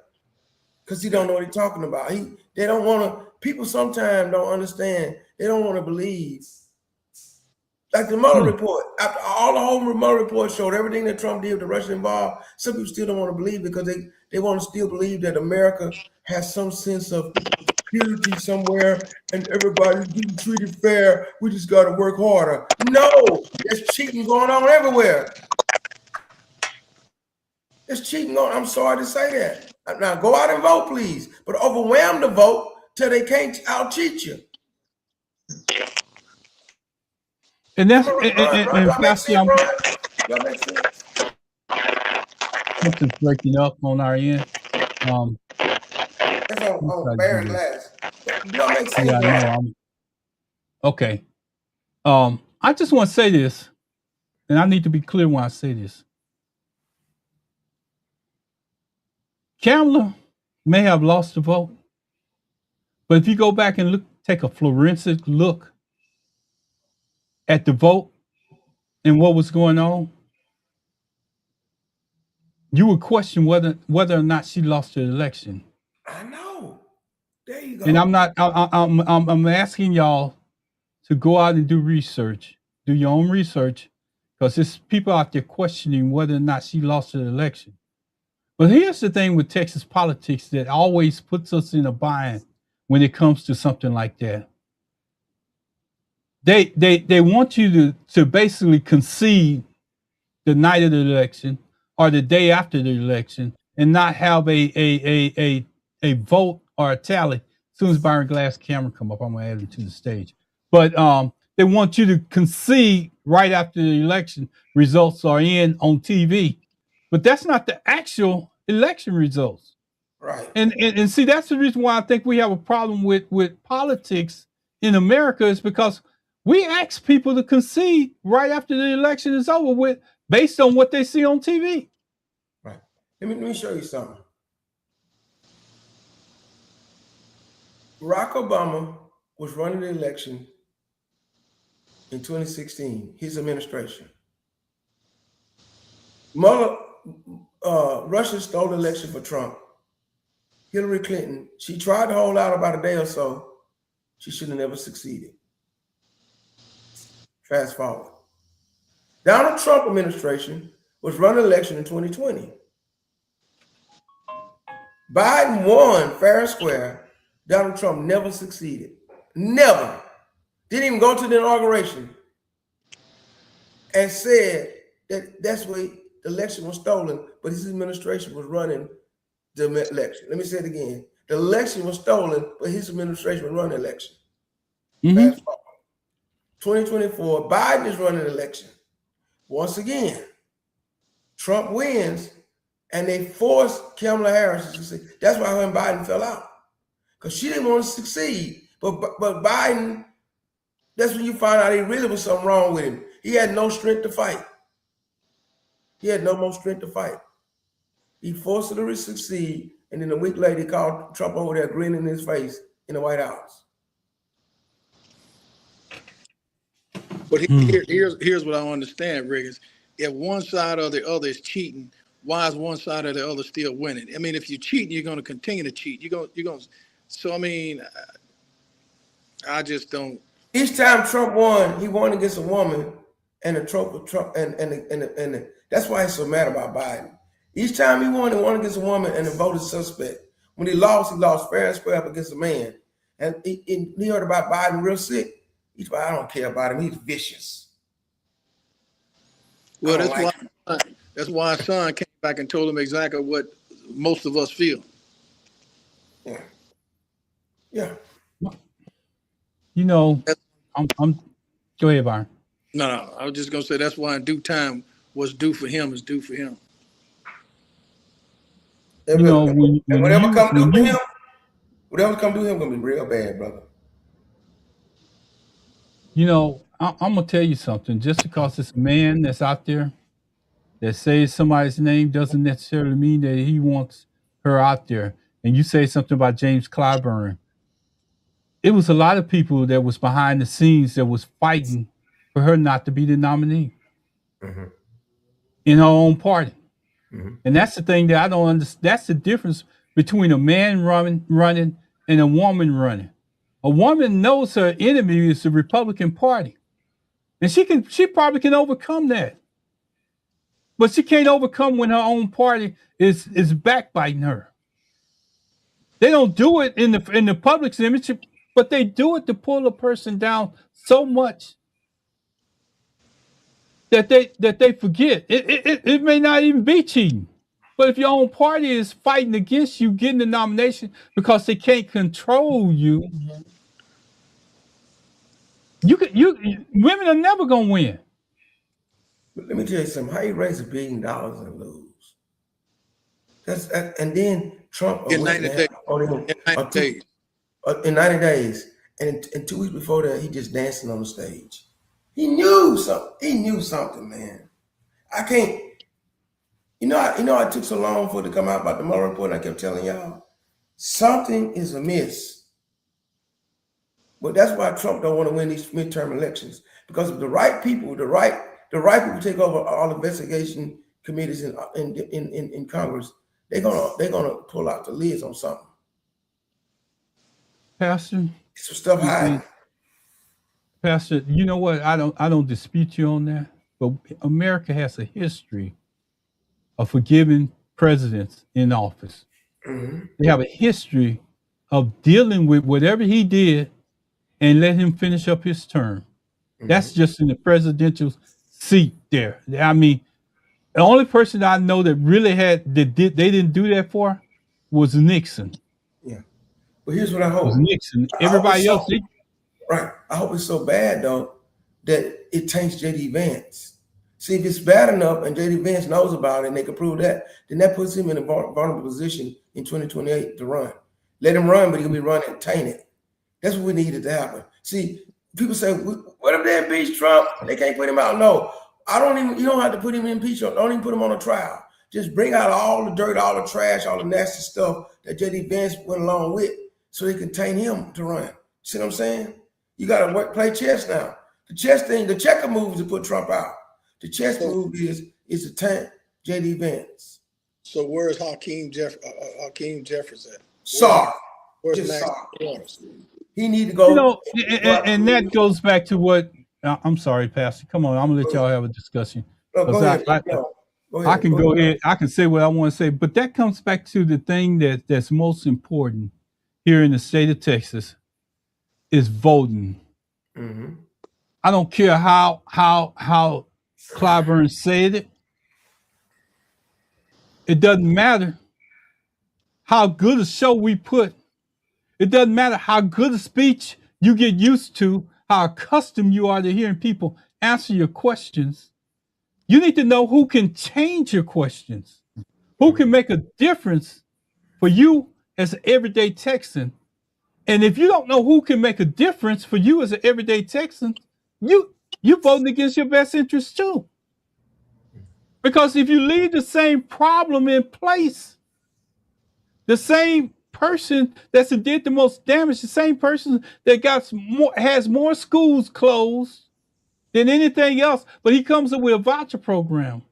Speaker 2: Because he don't know what he's talking about. They don't want to. People sometimes don't understand. They don't want to believe. Like the Mueller report, after all the whole Mueller report showed everything that Trump did with the Russian involved, some people still don't want to believe because they want to still believe that America has some sense of security somewhere and everybody's getting treated fair. We just got to work harder. No, there's cheating going on everywhere. There's cheating on. I'm sorry to say that. Now go out and vote, please, but overwhelm the vote till they can't out-cheat you.
Speaker 1: And that's something's breaking up on our end.
Speaker 2: That's on bare glass.
Speaker 1: Yeah, I know. Okay. I just want to say this, and I need to be clear when I say this. Kamala may have lost the vote, but if you go back and take a forensic look at the vote and what was going on, you would question whether or not she lost the election.
Speaker 2: I know. There you go.
Speaker 1: And I'm asking y'all to go out and do research, do your own research, because there's people out there questioning whether or not she lost the election. But here's the thing with Texas politics that always puts us in a bind when it comes to something like that. They want you to basically concede the night of the election or the day after the election and not have a vote or a tally. As soon as Byron Glass camera come up, I'm gonna add him to the stage. But they want you to concede right after the election results are in on TV. But that's not the actual election results.
Speaker 2: Right.
Speaker 1: And see, that's the reason why I think we have a problem with politics in America is because we ask people to concede right after the election is over with based on what they see on TV.
Speaker 2: Right. Let me show you something. Barack Obama was running the election in 2016, his administration. Russia stole the election for Trump. Hillary Clinton, she tried to hold out about a day or so. She should have never succeeded. Fast forward. Donald Trump administration was running the election in 2020. Biden won fair and square. Donald Trump never succeeded. Never. Didn't even go to the inauguration and said that that's why the election was stolen, but his administration was running the election. Let me say it again. The election was stolen, but his administration was running the election. Fast forward. 2024, Biden is running the election. Once again, Trump wins, and they forced Kamala Harris to succeed. That's why her and Biden fell out, because she didn't want to succeed. But Biden, that's when you find out there really was something wrong with him. He had no strength to fight. He had no more strength to fight. He forced her to succeed, and then a week later, he called Trump over there grinning in his face in the White House.
Speaker 3: But here's what I understand, Riggins. If one side or the other is cheating, why is one side or the other still winning? I mean, if you're cheating, you're going to continue to cheat. You're going. So I mean, I just don't.
Speaker 2: Each time Trump won, he won against a woman, and the Trump and that's why he's so mad about Biden. Each time he won against a woman, and the vote is suspect. When he lost fair and square up against a man, and he heard about Biden real sick. He's like, I don't care about him. He's vicious.
Speaker 3: Well, that's why his son came back and told him exactly what most of us feel.
Speaker 2: Yeah. Yeah.
Speaker 1: You know, I'm go ahead, Byron.
Speaker 3: No, I was just gonna say that's why in due time what's due for him is due for him.
Speaker 1: You know,
Speaker 2: whatever come due to him, gonna be real bad, brother.
Speaker 1: You know, I'm gonna tell you something. Just because it's a man that's out there that says somebody's name doesn't necessarily mean that he wants her out there, and you say something about James Clyburn, it was a lot of people that was behind the scenes that was fighting for her not to be the nominee in her own party. And that's the thing that I don't understand. That's the difference between a man running and a woman running. A woman knows her enemy is the Republican Party, and she probably can overcome that. But she can't overcome when her own party is backbiting her. They don't do it in the public's image, but they do it to pull a person down so much that they forget. It may not even be cheating. But if your own party is fighting against you getting the nomination because they can't control you, women are never gonna win.
Speaker 2: But let me tell you something. How you raise $1 billion and lose? And then Trump
Speaker 3: In 90 days.
Speaker 2: In 90 days. And 2 weeks before that, he just dancing on the stage. He knew something. He knew something, man. I can't. I took so long for it to come out about the Mueller report, and I kept telling y'all, something is amiss. But that's why Trump don't want to win these midterm elections. Because if the right people, the right people take over all investigation committees in Congress, they're gonna pull out the lids on something.
Speaker 1: Pastor,
Speaker 2: some stuff hiding.
Speaker 1: Pastor, you know what? I don't dispute you on that. But America has a history of forgiving presidents in office. They have a history of dealing with whatever he did and let him finish up his term. That's just in the presidential seat there. I mean, the only person I know that really they didn't do that for was Nixon.
Speaker 2: Yeah. But here's what I hope.
Speaker 1: Was Nixon. Everybody else.
Speaker 2: Right. I hope it's so bad, though, that it taints J.D. Vance. See, if it's bad enough and J.D. Vance knows about it and they can prove that, then that puts him in a vulnerable position in 2028 to run. Let him run, but he'll be running tainted. That's what we needed to happen. See, people say, what if they impeach Trump? They can't put him out. No, you don't have to put him in impeachment. Don't even put him on a trial. Just bring out all the dirt, all the trash, all the nasty stuff that J.D. Vance went along with so they can taint him to run. See what I'm saying? You got to play chess now. The chess thing, the checker move is to put Trump out. The chess move is to tank J.D. Vance.
Speaker 3: So where's Hakeem Jeffries at? Where's Max Waters?
Speaker 2: He need to go.
Speaker 1: And that goes back to what I'm sorry, Pastor. Come on, I'm gonna let y'all have a discussion.
Speaker 2: No, go ahead.
Speaker 1: I can go ahead. I can say what I want to say, but that comes back to the thing that's most important here in the state of Texas is voting. I don't care how Clyburn said it. It doesn't matter how good a show we put. It doesn't matter how good a speech you get used to, how accustomed you are to hearing people answer your questions. You need to know who can change your questions, who can make a difference for you as an everyday Texan. And if you don't know who can make a difference for you as an everyday Texan, you're voting against your best interest too. Because if you leave the same problem in place, the same person that's did the most damage, the same person that has more schools closed than anything else, but he comes up with a voucher program.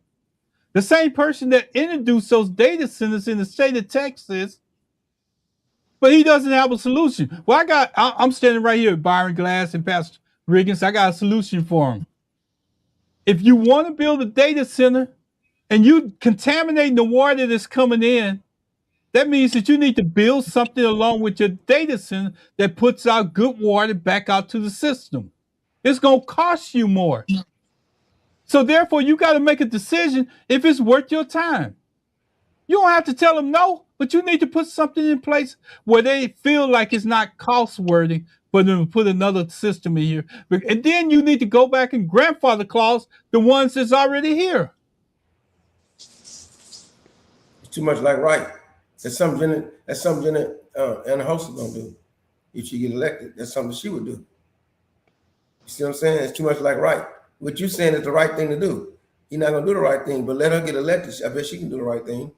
Speaker 1: The same person that introduced those data centers in the state of Texas, but he doesn't have a solution. Well, I'm standing right here with Byron Glass and Pastor Riggins. I got a solution for him. If you want to build a data center and you contaminating the water that's coming in, that means that you need to build something along with your data center that puts out good water back out to the system. It's going to cost you more. So therefore, you got to make a decision if it's worth your time. You don't have to tell them no, but you need to put something in place where they feel like it's not cost worthy for them to put another system in here. And then you need to go back and grandfather clause the ones that's already here.
Speaker 2: It's too much like right. That's something Anna Host is gonna do if she get elected. That's something she would do. You see what I'm saying? It's too much like right. What you're saying is the right thing to do. You're not gonna do the right thing, but let her get elected. I bet she can do the right thing.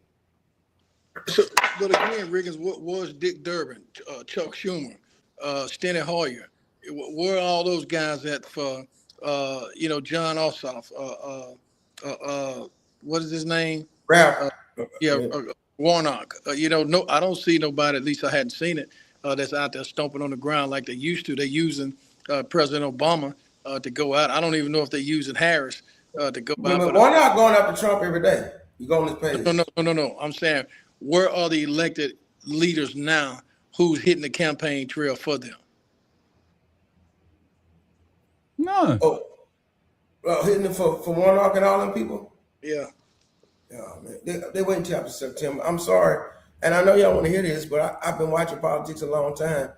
Speaker 3: So, but again, Riggins, what was Dick Durbin, Chuck Schumer, Steny Hoyer? Where are all those guys at for, John Ossoff, what is his name?
Speaker 2: Rap.
Speaker 3: Uh, yeah, Warnock. No, I don't see nobody, at least I hadn't seen it, that's out there stomping on the ground like they used to. They're using President Obama to go out. I don't even know if they're using Harris to go out.
Speaker 2: But why not going after Trump every day? You go on his page.
Speaker 3: No. I'm saying, where are the elected leaders now who's hitting the campaign trail for them?
Speaker 1: None.
Speaker 2: Oh, hitting it for Warnock and all them people?
Speaker 3: Yeah.
Speaker 2: Yeah, man. They wait until after September. I'm sorry. And I know y'all want to hear this, but I've been watching politics a long time.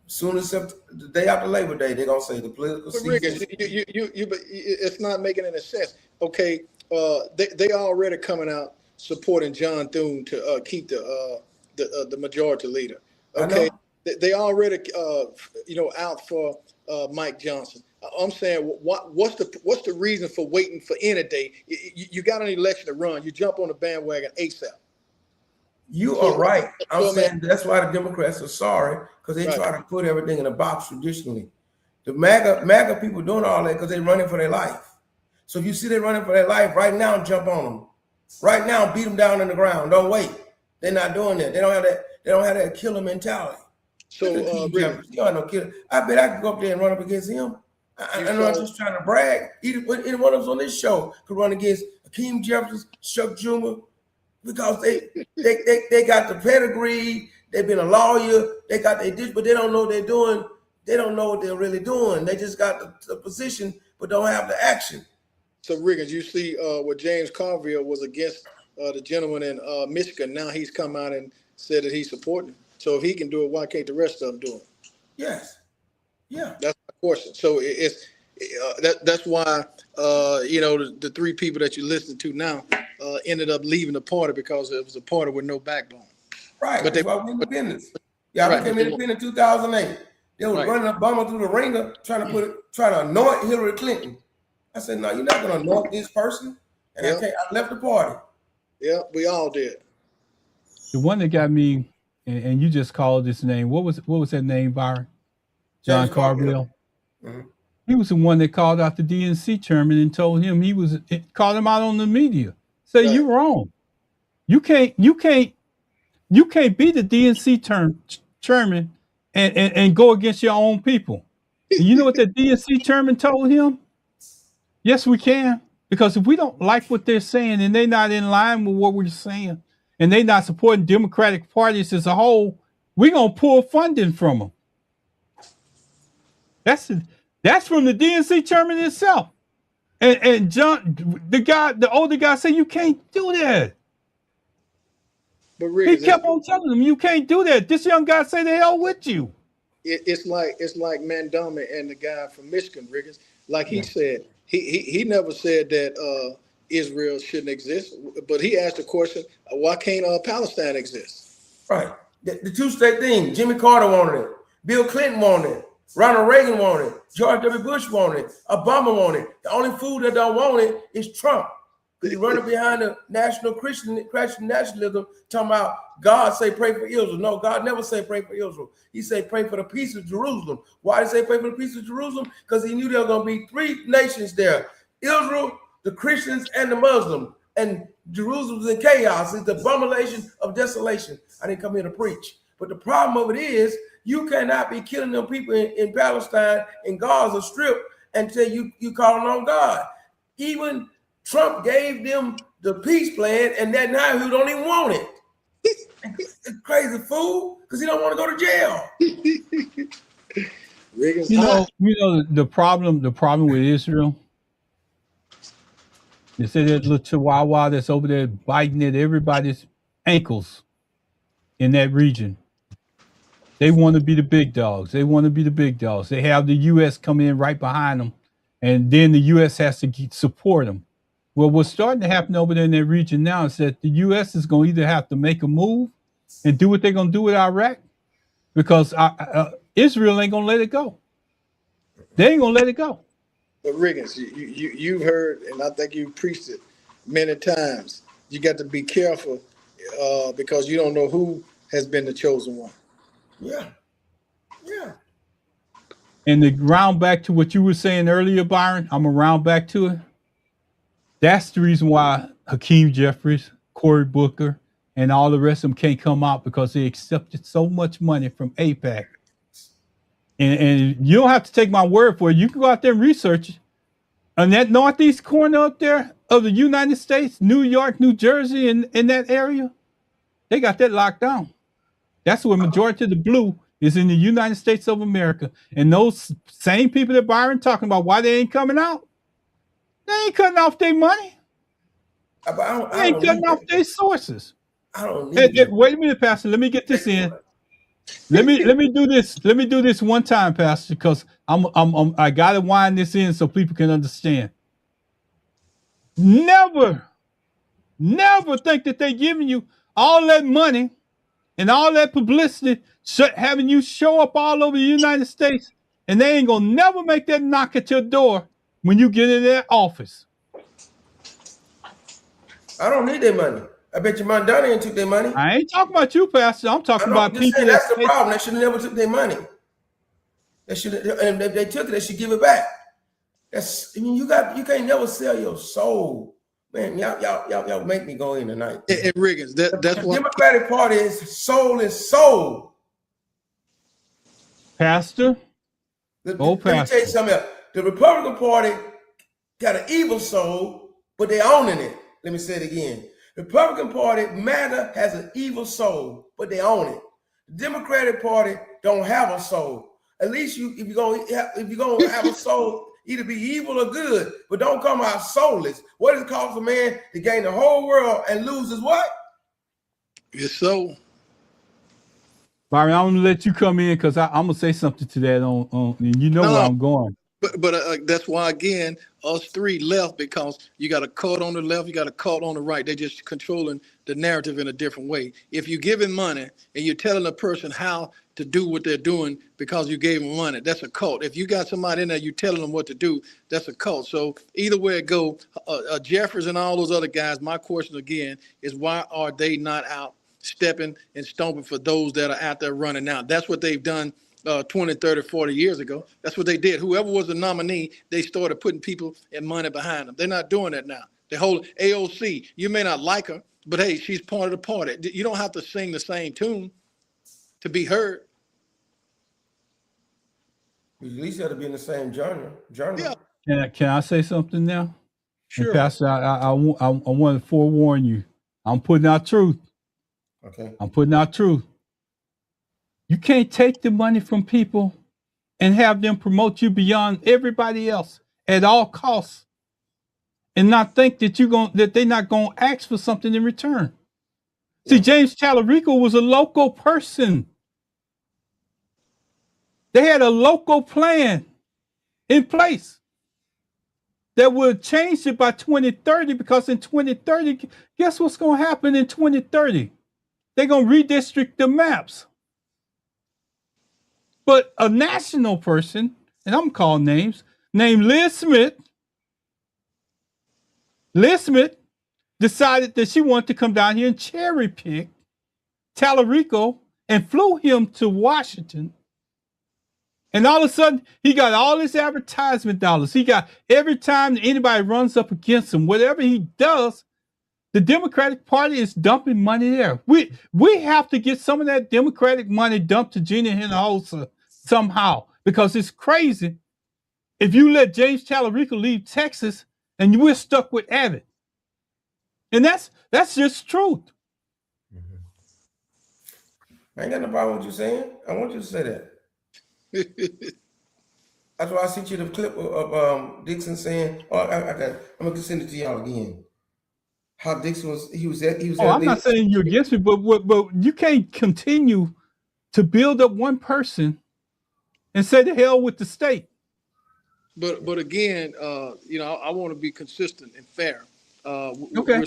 Speaker 2: Soon as the day after Labor Day, they're going to say the political season.
Speaker 3: Riggins, it's not making any sense. Okay, they already coming out supporting John Thune to keep the majority leader. Okay, they already out for Mike Johnson. I'm saying, what's the reason for waiting for any day? You got an election to run. You jump on the bandwagon ASAP.
Speaker 2: You are right. I'm saying that's why the Democrats are sorry, because they try to put everything in a box traditionally. The MAGA people doing all that because they're running for their life. So if you see they're running for their life, right now, jump on them. Right now, beat them down on the ground. Don't wait. They're not doing that. They don't have that. They don't have that killer mentality. So you don't no killer. I bet I could go up there and run up against him. I'm not just trying to brag. Any one of us on this show could run against Hakeem Jeffries, Chuck Schumer, because they got the pedigree. They've been a lawyer. They got their dish, but they don't know what they're doing. They don't know what they're really doing. They just got the position, but don't have the action.
Speaker 3: So, Riggins, you see what James Carville was against the gentleman in Michigan. Now he's come out and said that he's supporting. So if he can do it, why can't the rest of them do it?
Speaker 2: Yes. Yeah.
Speaker 3: That's my question. So that's why the three people that you listen to now ended up leaving the party because it was a party with no backbone.
Speaker 2: Right. But they were independent. Yeah, I became independent in 2008. They were running Obama through the ringer, trying to anoint Hillary Clinton. I said, no, you're not going to anoint this person. And I left the party. Yeah, we all did.
Speaker 1: The one that got me, and you just called this name. What was that name, Byron? John Carville. Mm-hmm. He was the one that called out the DNC chairman and told him called him out on the media. Say you're wrong. You can't be the DNC chairman and go against your own people. And you know what the DNC chairman told him? Yes, we can. Because if we don't like what they're saying and they're not in line with what we're saying and they're not supporting Democratic parties as a whole, we're going to pull funding from them. That's from the DNC chairman himself. And John, the older guy said, you can't do that.
Speaker 3: But Riggins,
Speaker 1: he kept on telling them, you can't do that. This young guy said, the hell with you.
Speaker 3: It's like Mandami and the guy from Michigan, Riggins. Like he said, he never said that Israel shouldn't exist, but he asked the question, why can't Palestine exist?
Speaker 2: Right. The two-state thing, Jimmy Carter wanted it. Bill Clinton wanted it. Ronald Reagan wanted it. George W. Bush wanted it. Obama wanted it. The only fool that don't want it is Trump. Because he's running behind the national Christian nationalism, talking about God say pray for Israel. No, God never say pray for Israel. He say pray for the peace of Jerusalem. Why did he say pray for the peace of Jerusalem? Because he knew there were going to be three nations there. Israel, the Christians, and the Muslims. And Jerusalem's in chaos. It's the abomination of desolation. I didn't come here to preach. But the problem of it is, you cannot be killing them people in Palestine and Gaza Strip until you calling on God. Even Trump gave them the peace plan, and that now he don't even want it. It's crazy fool, because he don't want to go to jail.
Speaker 1: You know the problem with Israel. They say that little chihuahua that's over there biting at everybody's ankles in that region. They want to be the big dogs. They have the U.S. come in right behind them, and then the U.S. has to support them. Well, what's starting to happen over there in that region now is that the U.S. is going to either have to make a move and do what they're going to do with Iraq, because Israel ain't going to let it go. They ain't going to let it go.
Speaker 3: But Riggins, you've heard, and I think you've preached it many times, you got to be careful because you don't know who has been the chosen one.
Speaker 2: Yeah. Yeah.
Speaker 1: And to round back to what you were saying earlier, Byron, I'm gonna round back to it. That's the reason why Hakeem Jeffries, Cory Booker, and all the rest of them can't come out, because they accepted so much money from AIPAC. And you don't have to take my word for it. You can go out there and research it. On that northeast corner up there of the United States, New York, New Jersey, and in that area, they got that locked down. That's where majority of the blue is, in the United States of America. And those same people that Byron talking about, why they ain't coming out, they ain't cutting off their money. They ain't cutting off their sources.
Speaker 2: I don't need
Speaker 1: Hey, wait a minute, Pastor. Let me get this in. Let me do this. Let me do this one time, Pastor, because I gotta wind this in so people can understand. Never think that they're giving you all that money and all that publicity, having you show up all over the United States, and they ain't gonna never make that knock at your door when you get in their office.
Speaker 2: I don't need their money. I bet your Mondani took their money.
Speaker 1: I ain't talking about you, Pastor. I'm talking about people.
Speaker 2: That's the problem. They should have never took their money. They should, and if they took it, they should give it back. You can't never sell your soul, man. Y'all make me go in tonight.
Speaker 3: And Riggins, that's
Speaker 2: the
Speaker 3: why
Speaker 2: Democratic Party is soul.
Speaker 1: Pastor.
Speaker 2: Let me tell you something else. The Republican Party got an evil soul, but they owning it. Let me say it again. The Republican Party has an evil soul, but they own it. The Democratic Party don't have a soul. At least if you're gonna have a soul, either be evil or good, but don't come out soulless. What does it cost a man to gain the whole world and lose his what?
Speaker 3: His soul.
Speaker 1: Byron, I'm gonna let you come in because I'm gonna say something to that on and you know where I'm going.
Speaker 3: But that's why, again, us three left, because you got a cult on the left, you got a cult on the right. They're just controlling the narrative in a different way. If you're giving money and you're telling a person how to do what they're doing because you gave them money, that's a cult. If you got somebody in there, you telling them what to do, that's a cult. So either way it go, Jeffers and all those other guys, my question again is, why are they not out stepping and stomping for those that are out there running now? That's what they've done 20, 30, 40 years ago. That's what they did. Whoever was the nominee, they started putting people and money behind them. They're not doing that now. The whole AOC, you may not like her, but hey, she's part of the party. You don't have to sing the same tune to be heard.
Speaker 2: You at least got to be in the same genre.
Speaker 3: Yeah.
Speaker 1: Can I say something now?
Speaker 3: Sure.
Speaker 1: And Pastor, I want to forewarn you. I'm putting out truth.
Speaker 2: Okay.
Speaker 1: I'm putting out truth. You can't take the money from people and have them promote you beyond everybody else at all costs, and not think that they're not gonna ask for something in return. Yeah. See, James Tallarico was a local person. They had a local plan in place that would change it by 2030, because in 2030, guess what's gonna happen in 2030? They're gonna redistrict the maps. But a national person, and I'm calling names, named Liz Smith decided that she wanted to come down here and cherry pick Tallarico and flew him to Washington. And all of a sudden, he got all his advertisement dollars. He got, every time anybody runs up against him, whatever he does, the Democratic Party is dumping money there. We have to get some of that Democratic money dumped to Gina Hinojosa somehow, because it's crazy if you let James Tallarico leave Texas and we're stuck with Abbott. And that's just truth.
Speaker 2: Mm-hmm. I ain't got no problem with you saying. I want you to say that. That's why I sent you the clip of Dixon saying, I'm gonna send it to y'all again. How Dixon was
Speaker 1: I'm not saying you're against me, but you can't continue to build up one person and say to hell with the state.
Speaker 3: But again, I want to be consistent and fair.
Speaker 1: Okay.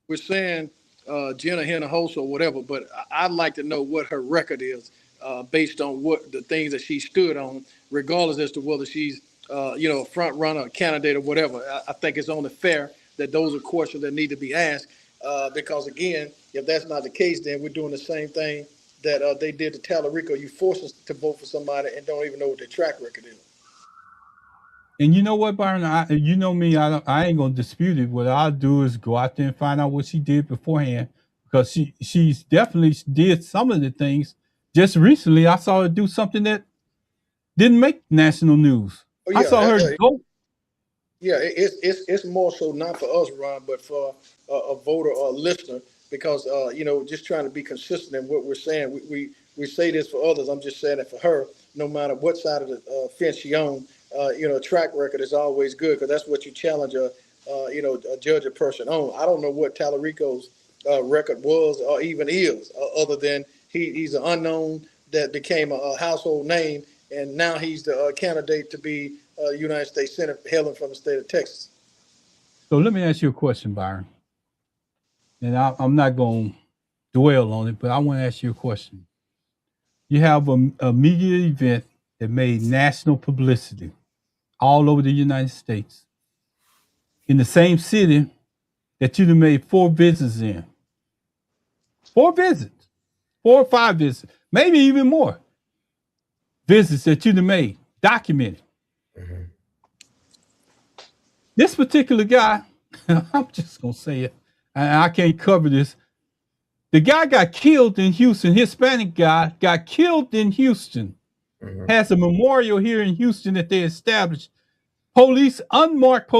Speaker 3: We're saying Gina Hinojosa or whatever, but I'd like to know what her record is based on what the things that she stood on, regardless as to whether she's a front runner, a candidate, or whatever. I think it's only fair that those are questions that need to be asked. Because again, if that's not the case, then we're doing the same thing that they did to Tallarico. You force us to vote for somebody and don't even know what their track record is.
Speaker 1: And you know what, Byron? You know me. I ain't gonna dispute it. What I'll do is go out there and find out what she did beforehand, because she's definitely did some of the things. Just recently, I saw her do something that didn't make national news.
Speaker 3: Oh
Speaker 1: I
Speaker 3: yeah,
Speaker 1: saw her go.
Speaker 3: yeah, it's more so not for us, Ron, but for a voter or a listener, because just trying to be consistent in what we're saying. We say this for others. I'm just saying it for her. No matter what side of the fence she on, a track record is always good, because that's what you challenge a judge a person on. I don't know what Tallarico's record was or even is, other than he's an unknown that became a household name, and now he's the candidate to be United States Senate, hailing from the state of Texas.
Speaker 1: So let me ask you a question, Byron. And I'm not going to dwell on it, but I want to ask you a question. You have a media event that made national publicity all over the United States, in the same city that you've made 4 visits in. 4 visits, 4 or 5 visits, maybe even more visits that you've made, documented. Mm-hmm. This particular guy, I'm just going to say it, and I can't cover this. The guy got killed in Houston. Hispanic guy got killed in Houston. Mm-hmm. Has a memorial here in Houston that they established. Unmarked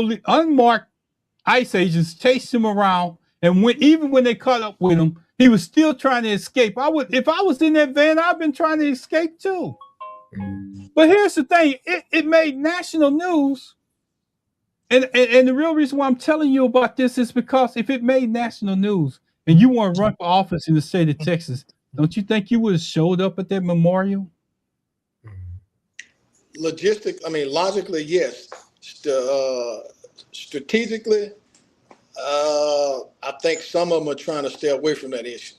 Speaker 1: ICE agents chased him around, and even when they caught up with him, he was still trying to escape. If I was in that van, I've been trying to escape too. Mm-hmm. But here's the thing: it made national news, and the real reason why I'm telling you about this is because if it made national news, and you want to run for office in the state of Texas, don't you think you would have showed up at that memorial?
Speaker 3: Logically, yes. Strategically, I think some of them are trying to stay away from that issue.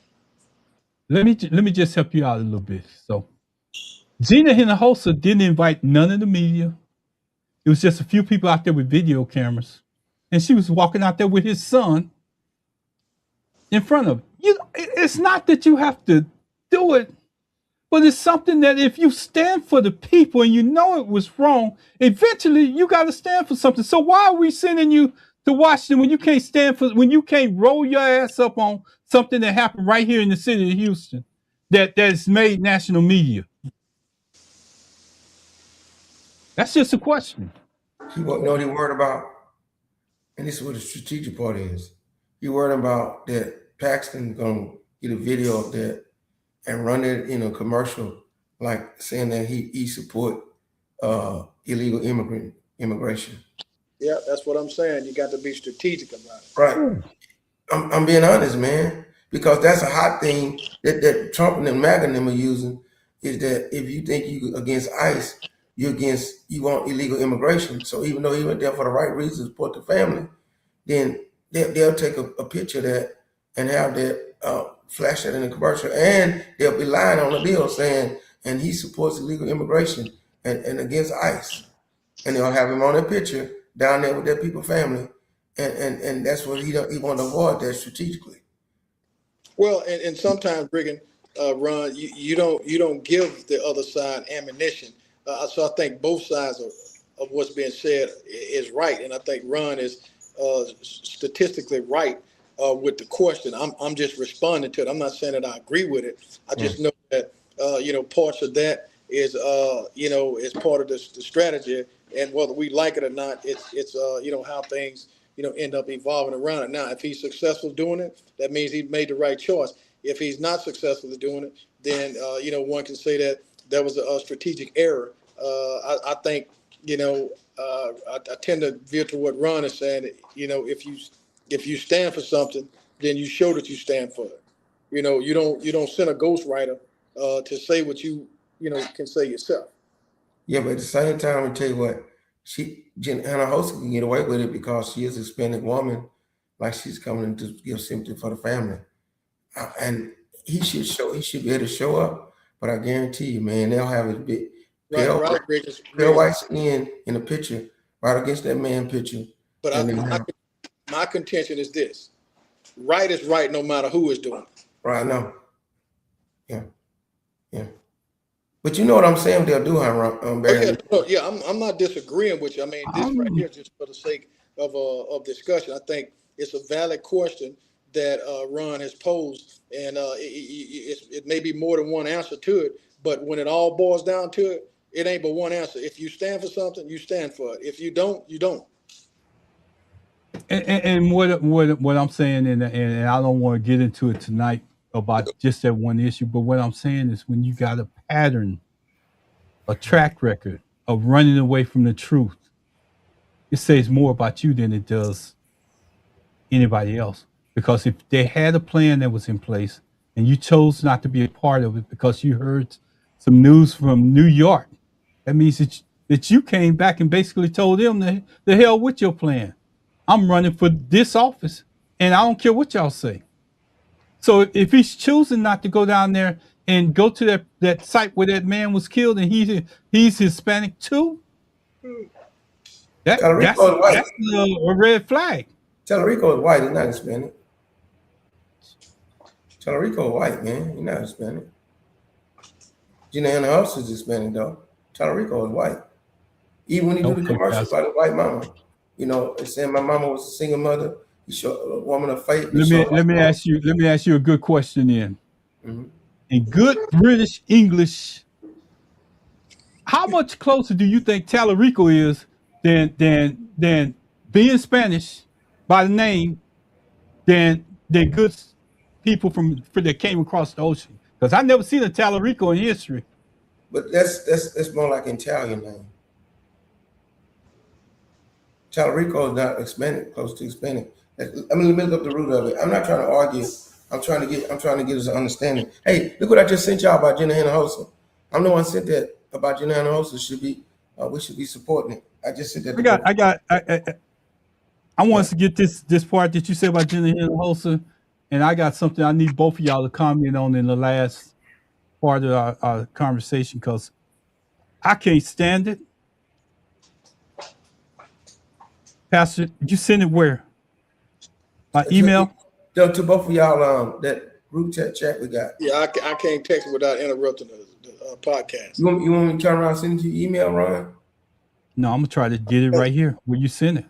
Speaker 1: Let me just help you out a little bit. So, Gina Hinojosa didn't invite none of the media. It was just a few people out there with video cameras, and she was walking out there with his son in front of you. It's not that you have to do it, but it's something that if you stand for the people and you know it was wrong, eventually you got to stand for something. So why are we sending you to Washington when you can't roll your ass up on something that happened right here in the city of Houston that's made national media? That's just a question.
Speaker 2: You know what he worried about? And this is what the strategic part is. You worried about that Paxton gonna get a video of that and run it in a commercial, like saying that he support illegal immigration.
Speaker 3: Yeah, that's what I'm saying. You got to be strategic about it.
Speaker 2: Right. I'm being honest, man, because that's a hot thing that Trump and the MAGA and them are using, is that if you think you against ICE, you want illegal immigration. So even though he went there for the right reasons, support the family, then they'll take a picture of that and have that flash that in the commercial, and they'll be lying on the bill saying, and he supports illegal immigration and against ICE. And they'll have him on that picture down there with their people family. And that's what he want to avoid that strategically.
Speaker 3: Well, and sometimes, Riggins, Ron, you don't give the other side ammunition. So I think both sides of what's being said is right, and I think Ron is statistically right with the question. I'm just responding to it. I'm not saying that I agree with it. I just know that parts of that is is part of the strategy, and whether we like it or not, it's how things end up evolving around it. Now, if he's successful doing it, that means he made the right choice. If he's not successful at doing it, then one can say that was a strategic error. I think I tend to veer to what Ron is saying. If you stand for something, then you show that you stand for it. You don't send a ghostwriter to say what you can say yourself.
Speaker 2: Yeah, but at the same time, I tell you what, Hannah Host can get away with it because she is a Hispanic woman, like she's coming to give sympathy for the family, and he should be able to show up. But I guarantee you, man, they'll have his big pale white skin in the picture right against that man picture.
Speaker 3: But my contention is this: Right is right no matter who is doing it.
Speaker 2: Right now. Yeah. Yeah. But you know what I'm saying? They'll do,
Speaker 3: Oh
Speaker 2: Barry.
Speaker 3: yeah, no, yeah. I'm not disagreeing with you. I mean, this right here, just for the sake of discussion, I think it's a valid question that Ron has posed, and it may be more than one answer to it. But when it all boils down to it, it ain't but one answer. If you stand for something, you stand for it. If you don't, you don't.
Speaker 1: And what I'm saying, and I don't want to get into it tonight about just that one issue, but what I'm saying is when you got a pattern, a track record of running away from the truth, it says more about you than it does anybody else. Because if they had a plan that was in place and you chose not to be a part of it because you heard some news from New York, that means that you came back and basically told them the hell with your plan. I'm running for this office and I don't care what y'all say. So if he's choosing not to go down there and go to that site where that man was killed and he's Hispanic too, that's
Speaker 2: Tallarico is white.
Speaker 1: a red flag.
Speaker 2: Tallarico is white. He's not Hispanic. Tallarico is white, man. He's not Hispanic. Gina House is Hispanic, though. Tallarico is white. Even when he do the commercial about the white mama, you know, saying my mama was a single mother. He showed a woman of faith.
Speaker 1: Let me ask you a good question then.
Speaker 2: Mm-hmm.
Speaker 1: In good British English, how much closer do you think Tallarico is than being Spanish by the name than good people that came across the ocean? Because I never seen a Tallarico in history.
Speaker 2: But that's more like an Italian name. Tallarico is not Hispanic, close to Hispanic. I mean, look up the root of it. I'm not trying to argue. I'm trying to get us an understanding. Hey, look what I just sent y'all about Jenna Hinojosa. I'm the one sent that about Jenna Hinojosa. We should be supporting it. I just sent that.
Speaker 1: I want us to get this part that you said about Jenna Hinojosa, and I got something I need both of y'all to comment on in the last part of our conversation because I can't stand it. Pastor, you send it where? By email?
Speaker 2: To both of y'all, that group chat we got.
Speaker 3: Yeah, I can't text without interrupting the podcast.
Speaker 2: You want me to turn around and send it to your email, Ron?
Speaker 1: No, I'm gonna try to get it right here where you send it.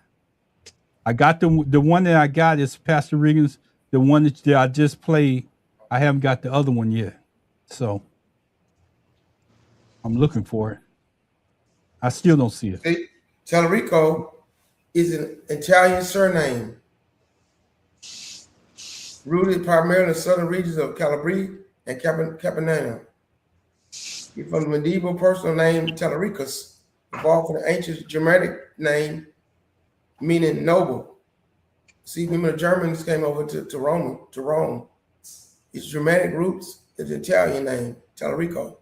Speaker 1: I got the one that I got is Pastor Riggins. The one that I just played, I haven't got the other one yet. So I'm looking for it. I still don't see it.
Speaker 2: See, Tallarico is an Italian surname, rooted primarily in the southern regions of Calabria and Campania. He's from the medieval personal name Tallaricus, evolved from the ancient Germanic name meaning noble. See, remember the Germans came over to Rome. Its Germanic roots is the Italian name, Tallarico.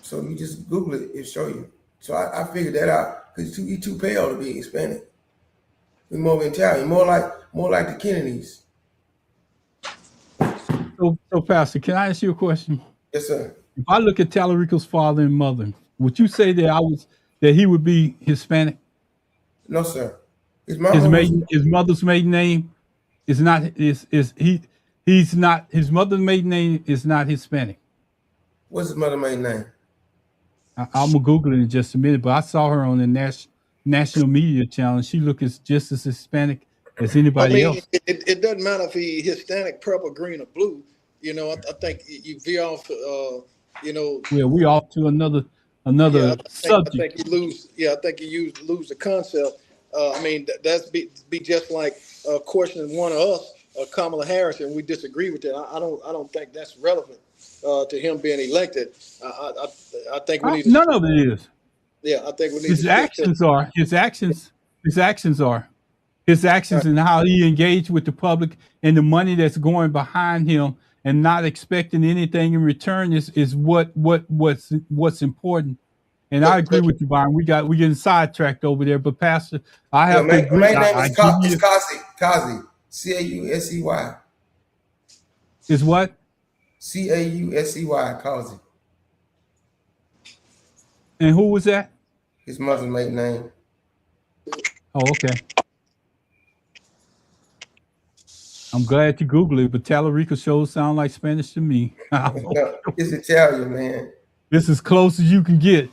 Speaker 2: So you just Google it, it'll show you. So I figured that out because he's too pale to be Hispanic. He's more Italian, more like the Kennedys.
Speaker 1: So Pastor, can I ask you a question?
Speaker 2: Yes, sir.
Speaker 1: If I look at Tallarico's father and mother, would you say that he would be Hispanic?
Speaker 2: No, sir. His
Speaker 1: mother's maiden name is not he's not his mother's maiden name is not Hispanic.
Speaker 2: What's his mother's maiden name?
Speaker 1: I'm gonna Google it in just a minute, but I saw her on the national media channel. She looks just as Hispanic as anybody else.
Speaker 3: It doesn't matter if he's Hispanic, purple, green, or blue. You know, I think you veer off. You know.
Speaker 1: Well, we off to another subject.
Speaker 3: I think you lose. Yeah, I think you lose the concept. I mean, that's be just like questioning one of us, Kamala Harris, and we disagree with that. I don't think that's relevant to him being elected. I think we need to,
Speaker 1: none of it is.
Speaker 3: Yeah, I think we need
Speaker 1: his actions and how he engaged with the public and the money that's going behind him and not expecting anything in return is what's important. And I agree with you, Byron. We're getting sidetracked over there, but Pastor, I have to agree.
Speaker 2: My name is Causey. Causey.
Speaker 1: Is what?
Speaker 2: Causey. Causey.
Speaker 1: And who was that?
Speaker 2: His mother's maiden name.
Speaker 1: Oh, okay. I'm glad you Google it, but Tallarica shows sound like Spanish to me.
Speaker 2: No, it's Italian, man.
Speaker 1: This is close as you can get.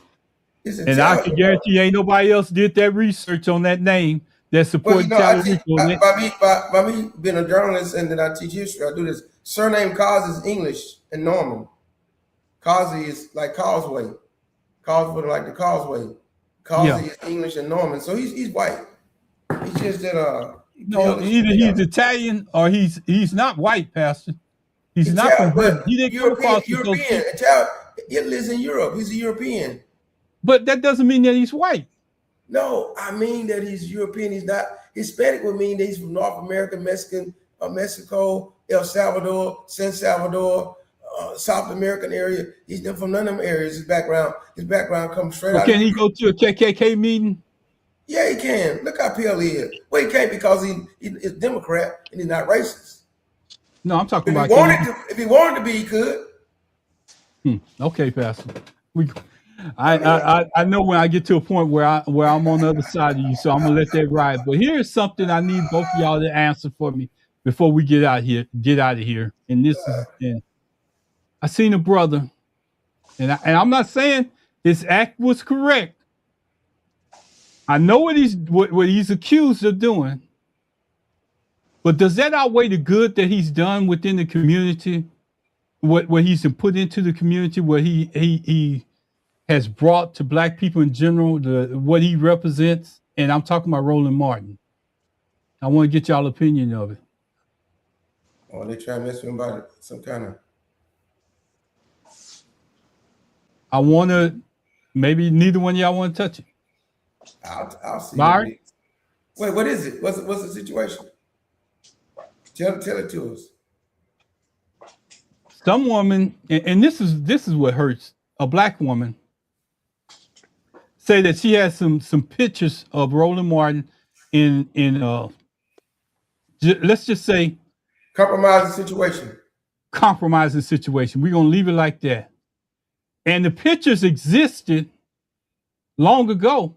Speaker 2: It's
Speaker 1: And I can
Speaker 2: Italian.
Speaker 1: guarantee ain't nobody else did that research on that name that
Speaker 2: Well,
Speaker 1: supported
Speaker 2: I teach
Speaker 1: Tallarica.
Speaker 2: by me being a journalist and then I teach history. I do this. Surname Cause is English and Norman. Causey is like causeway. Causeway like the causeway. Causey is English and Norman. So he's white. He's just that
Speaker 1: No, either he's Italian or he's not white, Pastor. He's not from Britain. He didn't come across
Speaker 2: European. Italian. He lives in Europe. He's a European.
Speaker 1: But that doesn't mean that he's white.
Speaker 2: No, I mean that he's European. He's not Hispanic. Would mean that he's from North America, Mexican, Mexico, El Salvador, San Salvador, South American area. He's not from none of them areas. His background comes straight out.
Speaker 1: Can he go to a KKK meeting?
Speaker 2: Yeah, he can. Look how pale he is. Well, he can't because he is Democrat and he's not racist.
Speaker 1: No, I'm talking about
Speaker 2: if he wanted to be, he could.
Speaker 1: Okay, Pastor. I know when I get to a point where I'm on the other side of you, so I'm gonna let that ride. But here's something I need both of y'all to answer for me before we get out of here. And this is, I seen a brother, and I'm not saying his act was correct. I know what he's accused of doing, but does that outweigh the good that he's done within the community? What he's put into the community, what he has brought to Black people in general, what he represents, and I'm talking about Roland Martin. I want to get y'all opinion of it.
Speaker 2: Oh, they try to mess with him about some kind of.
Speaker 1: I want to. Maybe neither one of y'all want to touch it.
Speaker 2: I'll see.
Speaker 1: Larry?
Speaker 2: Wait, what is it? What's the situation? Tell it to us.
Speaker 1: Some woman, and this is what hurts. A Black woman say that she has some pictures of Roland Martin in let's just say
Speaker 2: compromising situation.
Speaker 1: We're gonna leave it like that. And the pictures existed long ago,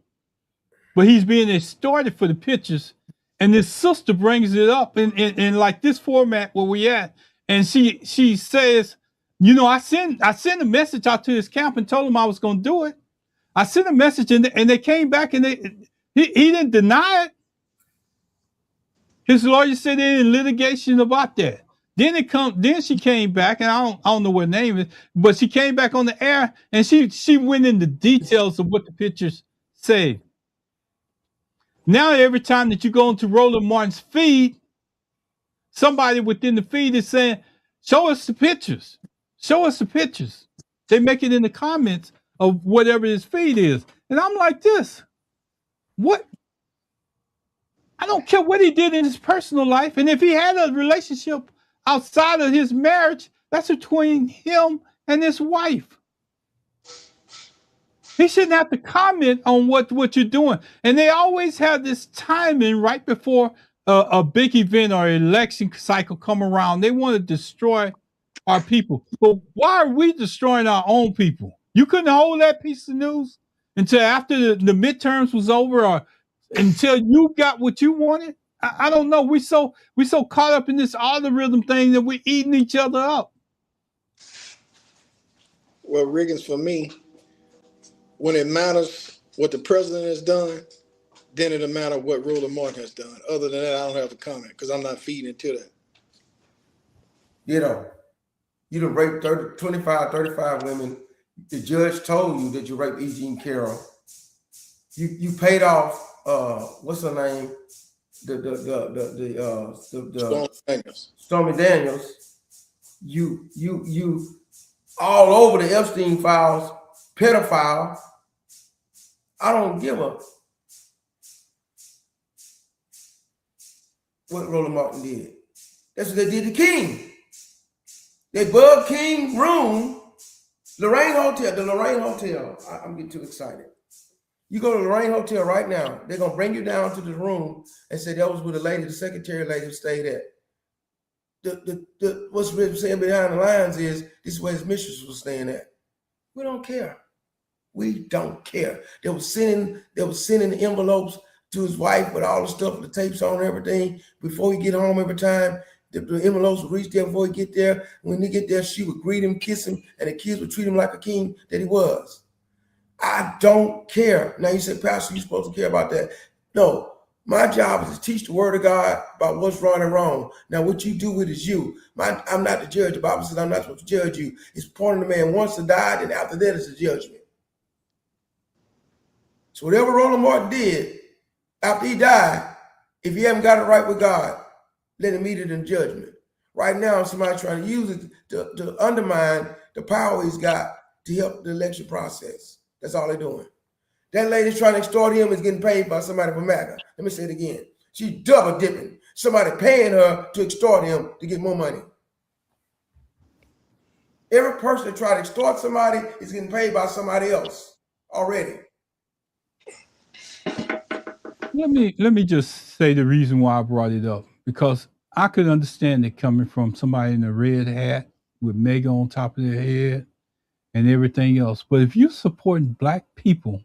Speaker 1: but he's being extorted for the pictures. And this sister brings it up in like this format where we at. And she says, you know, I sent a message out to his camp and told him I was going to do it. I sent a message and they came back and he didn't deny it. His lawyer said they're in litigation about that. Then she came back, and I don't know what her name is, but she came back on the air and she went into details of what the pictures say. Now every time that you go into Roland Martin's feed, somebody within the feed is saying, show us the pictures. Show us the pictures. They make it in the comments of whatever his feed is. And I'm like this. What? I don't care what he did in his personal life. And if he had a relationship outside of his marriage, that's between him and his wife. He shouldn't have to comment on what you're doing. And they always have this timing right before a big event or election cycle come around. They want to destroy our people. But why are we destroying our own people? You couldn't hold that piece of news until after the midterms was over or until you got what you wanted? I don't know. We so caught up in this algorithm thing that we're eating each other up.
Speaker 3: Well, Riggins, for me, when it matters what the president has done, then it'll matter what Roland Martin has done. Other than that, I don't have a comment because I'm not feeding into that.
Speaker 2: You know, you done raped 25, 35 women. The judge told you that you raped E. Jean Carroll. You paid off what's her name? Stormy Daniels. You all over the Epstein files, pedophile. I don't give a what Roland Martin did. That's what they did to King. They bugged King room, the Lorraine Hotel. I'm getting too excited. You go to the Lorraine Hotel right now, they're gonna bring you down to the room and say that was where the secretary lady who stayed at. What's really saying behind the lines is this is where his mistress was staying at. We don't care. We don't care. They were sending the envelopes to his wife with all the stuff, the tapes on and everything before he get home every time. the envelopes would reach there before he get there. When he get there, she would greet him, kiss him, and the kids would treat him like a king that he was. I don't care. Now you say, Pastor, you're supposed to care about that. No, my job is to teach the word of God about what's wrong and wrong. Now what you do with it is you. I'm not the judge. The Bible says I'm not supposed to judge you. It's appointed the man once to die, and after that is the judgment. So whatever Roland Martin did after he died, if he haven't got it right with God, let him meet it in judgment. Right now, somebody's trying to use it to undermine the power he's got to help the election process. That's all they're doing. That lady's trying to extort him is getting paid by somebody from MAGA. Let me say it again. She's double dipping. Somebody paying her to extort him to get more money. Every person that tries to extort somebody is getting paid by somebody else already.
Speaker 1: Let me just say the reason why I brought it up, because I could understand it coming from somebody in a red hat with MAGA on top of their head and everything else. But if you're supporting Black people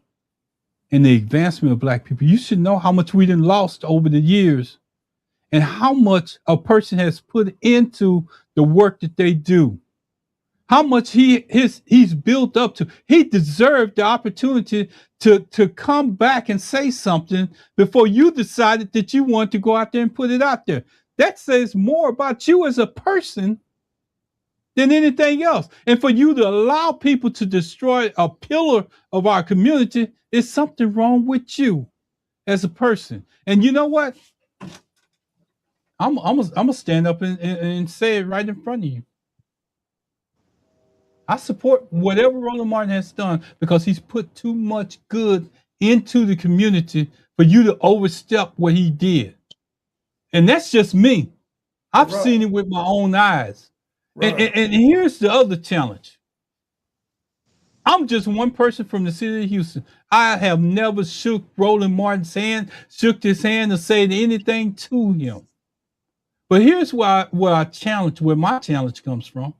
Speaker 1: and the advancement of Black people, you should know how much we done lost over the years and how much a person has put into the work that they do. How much he's built up to. He deserved the opportunity to come back and say something before you decided that you want to go out there and put it out there. That says more about you as a person than anything else. And for you to allow people to destroy a pillar of our community, is something wrong with you as a person. And you know what? I'm gonna stand up and say it right in front of you. I support whatever Roland Martin has done because he's put too much good into the community for you to overstep what he did. And that's just me. I've seen it with my own eyes. And here's the other challenge. I'm just one person from the city of Houston. I have never shook Roland Martin's hand, shook his hand, or said anything to him. But here's where my challenge comes from.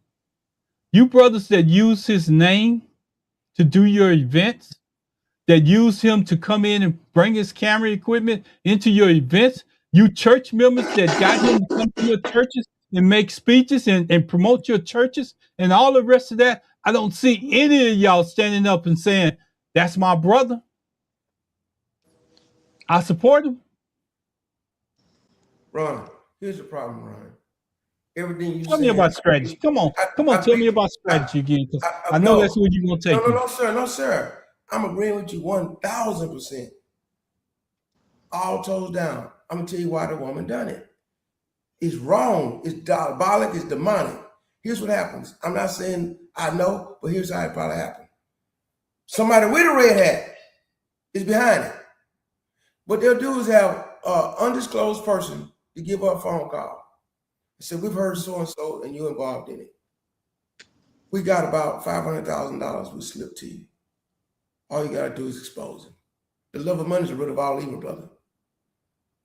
Speaker 1: You brothers that use his name to do your events, that use him to come in and bring his camera equipment into your events, you church members that got him to come to your churches and make speeches and promote your churches and all the rest of that, I don't see any of y'all standing up and saying, that's my brother. I support him.
Speaker 2: Ron, here's the problem, Ron. Everything you
Speaker 1: tell me about strategy. Come on, tell me about strategy again. I know that's where you're gonna take me.
Speaker 2: No, sir. I'm agreeing with you 1,000%. All toes down. I'm gonna tell you why the woman done it. It's wrong. It's diabolic. It's demonic. Here's what happens. I'm not saying I know, but here's how it probably happened. Somebody with a red hat is behind it. What they'll do is have an undisclosed person to give her a phone call. I said, we've heard so-and-so and you're involved in it. We got about $500,000 we slipped to you. All you got to do is expose him. The love of money is the root of all evil, brother.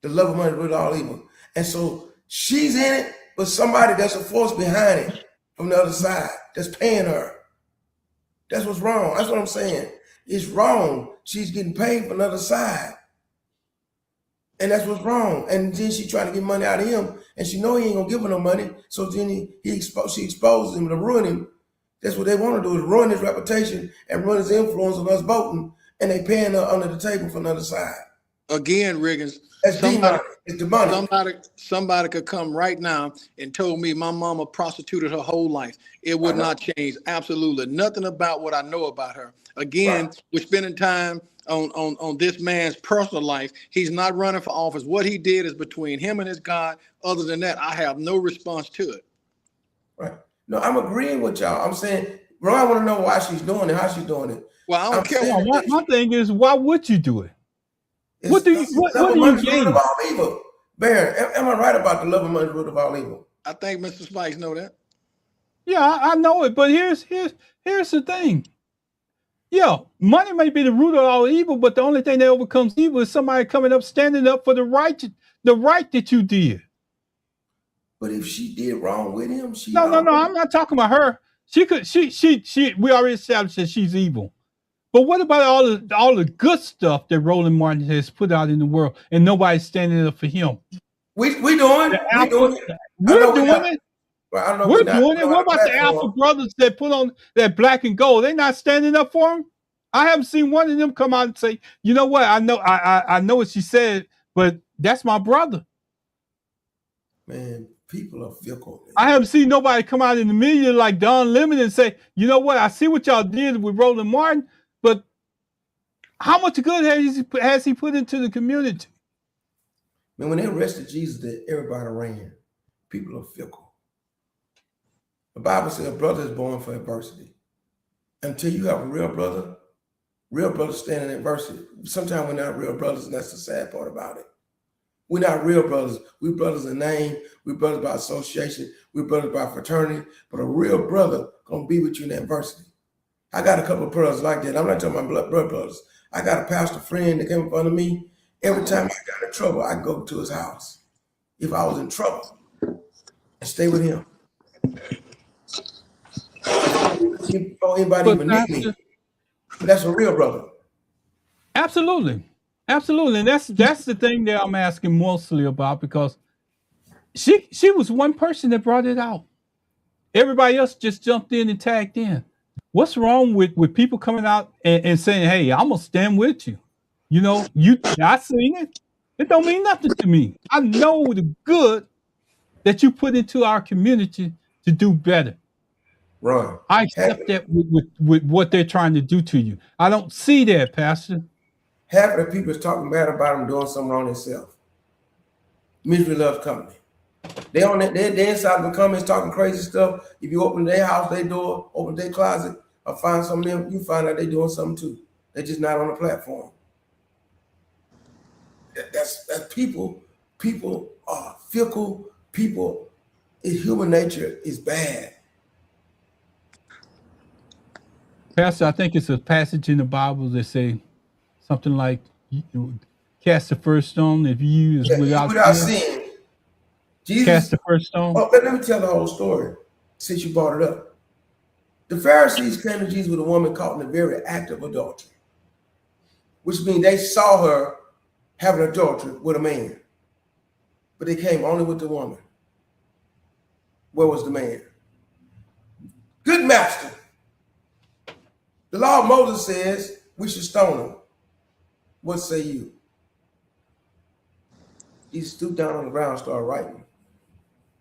Speaker 2: The love of money is the root of all evil. And so she's in it, but somebody that's a force behind it from the other side that's paying her. That's what's wrong. That's what I'm saying. It's wrong. She's getting paid from the other side. And that's what's wrong. And then she trying to get money out of him, and she know he ain't gonna give her no money. So then she exposes him to ruin him. That's what they want to do, is ruin his reputation and ruin his influence on us voting. And they paying her under the table from the other side.
Speaker 3: Again, Riggins,
Speaker 2: that's demonic. It's demonic.
Speaker 3: Somebody could come right now and told me my mama prostituted her whole life. It would not change. Absolutely nothing about what I know about her. Again, we're spending time on this man's personal life. He's not running for office. What he did is between him and his God. Other than that, I have no response to it.
Speaker 2: Right. No, I'm agreeing with y'all. I'm saying, bro, I want to know why she's doing it, how she's doing it.
Speaker 3: Well, I don't care.
Speaker 1: My thing is, why would you do it? What do you gain?
Speaker 2: Root of all evil. Baron, am I right about the love of money root of all evil?
Speaker 3: I think Mr. Spikes know that.
Speaker 1: Yeah, I know it, but here's the thing. Yeah, money may be the root of all evil, but the only thing that overcomes evil is somebody coming up, standing up for the right that you did.
Speaker 2: But if she did wrong with him,
Speaker 1: no, I'm not talking about her. She we already established that she's evil. But what about all the good stuff that Roland Martin has put out in the world and nobody's standing up for him?
Speaker 2: We doing it. I
Speaker 1: We're
Speaker 2: know we're
Speaker 1: doing
Speaker 2: not.
Speaker 1: it.
Speaker 2: Well, I know
Speaker 1: We're
Speaker 2: we're not
Speaker 1: doing it.
Speaker 2: on
Speaker 1: What
Speaker 2: the
Speaker 1: about the Alpha
Speaker 2: platform.
Speaker 1: brothers that put on that black and gold? They not standing up for him. I haven't seen one of them come out and say, you know what? I know what she said, but that's my brother.
Speaker 2: Man, people are fickle. Man.
Speaker 1: I haven't seen nobody come out in the media like Don Lemon and say, you know what? I see what y'all did with Roland Martin, but how much good has he put into the community?
Speaker 2: Man, when they arrested Jesus, everybody ran. People are fickle. The Bible says a brother is born for adversity. Until you have a real brother stand in adversity. Sometimes we're not real brothers, and that's the sad part about it. We're not real brothers. We're brothers in name. We're brothers by association. We're brothers by fraternity. But a real brother gonna be with you in adversity. I got a couple of brothers like that. I'm not talking about blood brothers. I got a pastor friend that came in front of me. Every time I got in trouble, I go to his house. If I was in trouble, and stay with him. Before anybody even knew me. That's a real brother.
Speaker 1: Absolutely. Absolutely. And that's the thing that I'm asking mostly about, because she was one person that brought it out. Everybody else just jumped in and tagged in. What's wrong with people coming out and saying, hey, I'm gonna stand with you? You know, I seen it. It don't mean nothing to me. I know the good that you put into our community to do better.
Speaker 2: Ron.
Speaker 1: I accept that with what they're trying to do to you. I don't see that, Pastor.
Speaker 2: Half of the people is talking bad about them doing something wrong themselves. Misery loves company. They on that, they inside the comments talking crazy stuff. If you open their house, their door, open their closet, or find some of them, you find out they doing something too. They're just not on the platform. That's people. People are fickle. People, human nature is bad.
Speaker 1: Pastor, I think it's a passage in the Bible that say something like, cast the first stone if you is without sin.
Speaker 2: Jesus,
Speaker 1: cast the first stone.
Speaker 2: Oh, let me tell the whole story since you brought it up. The Pharisees came to Jesus with a woman caught in the very act of adultery, which means they saw her having adultery with a man, but they came only with the woman. Where was the man? Good master. The law of Moses says we should stone him. What say you? He stooped down on the ground and started writing.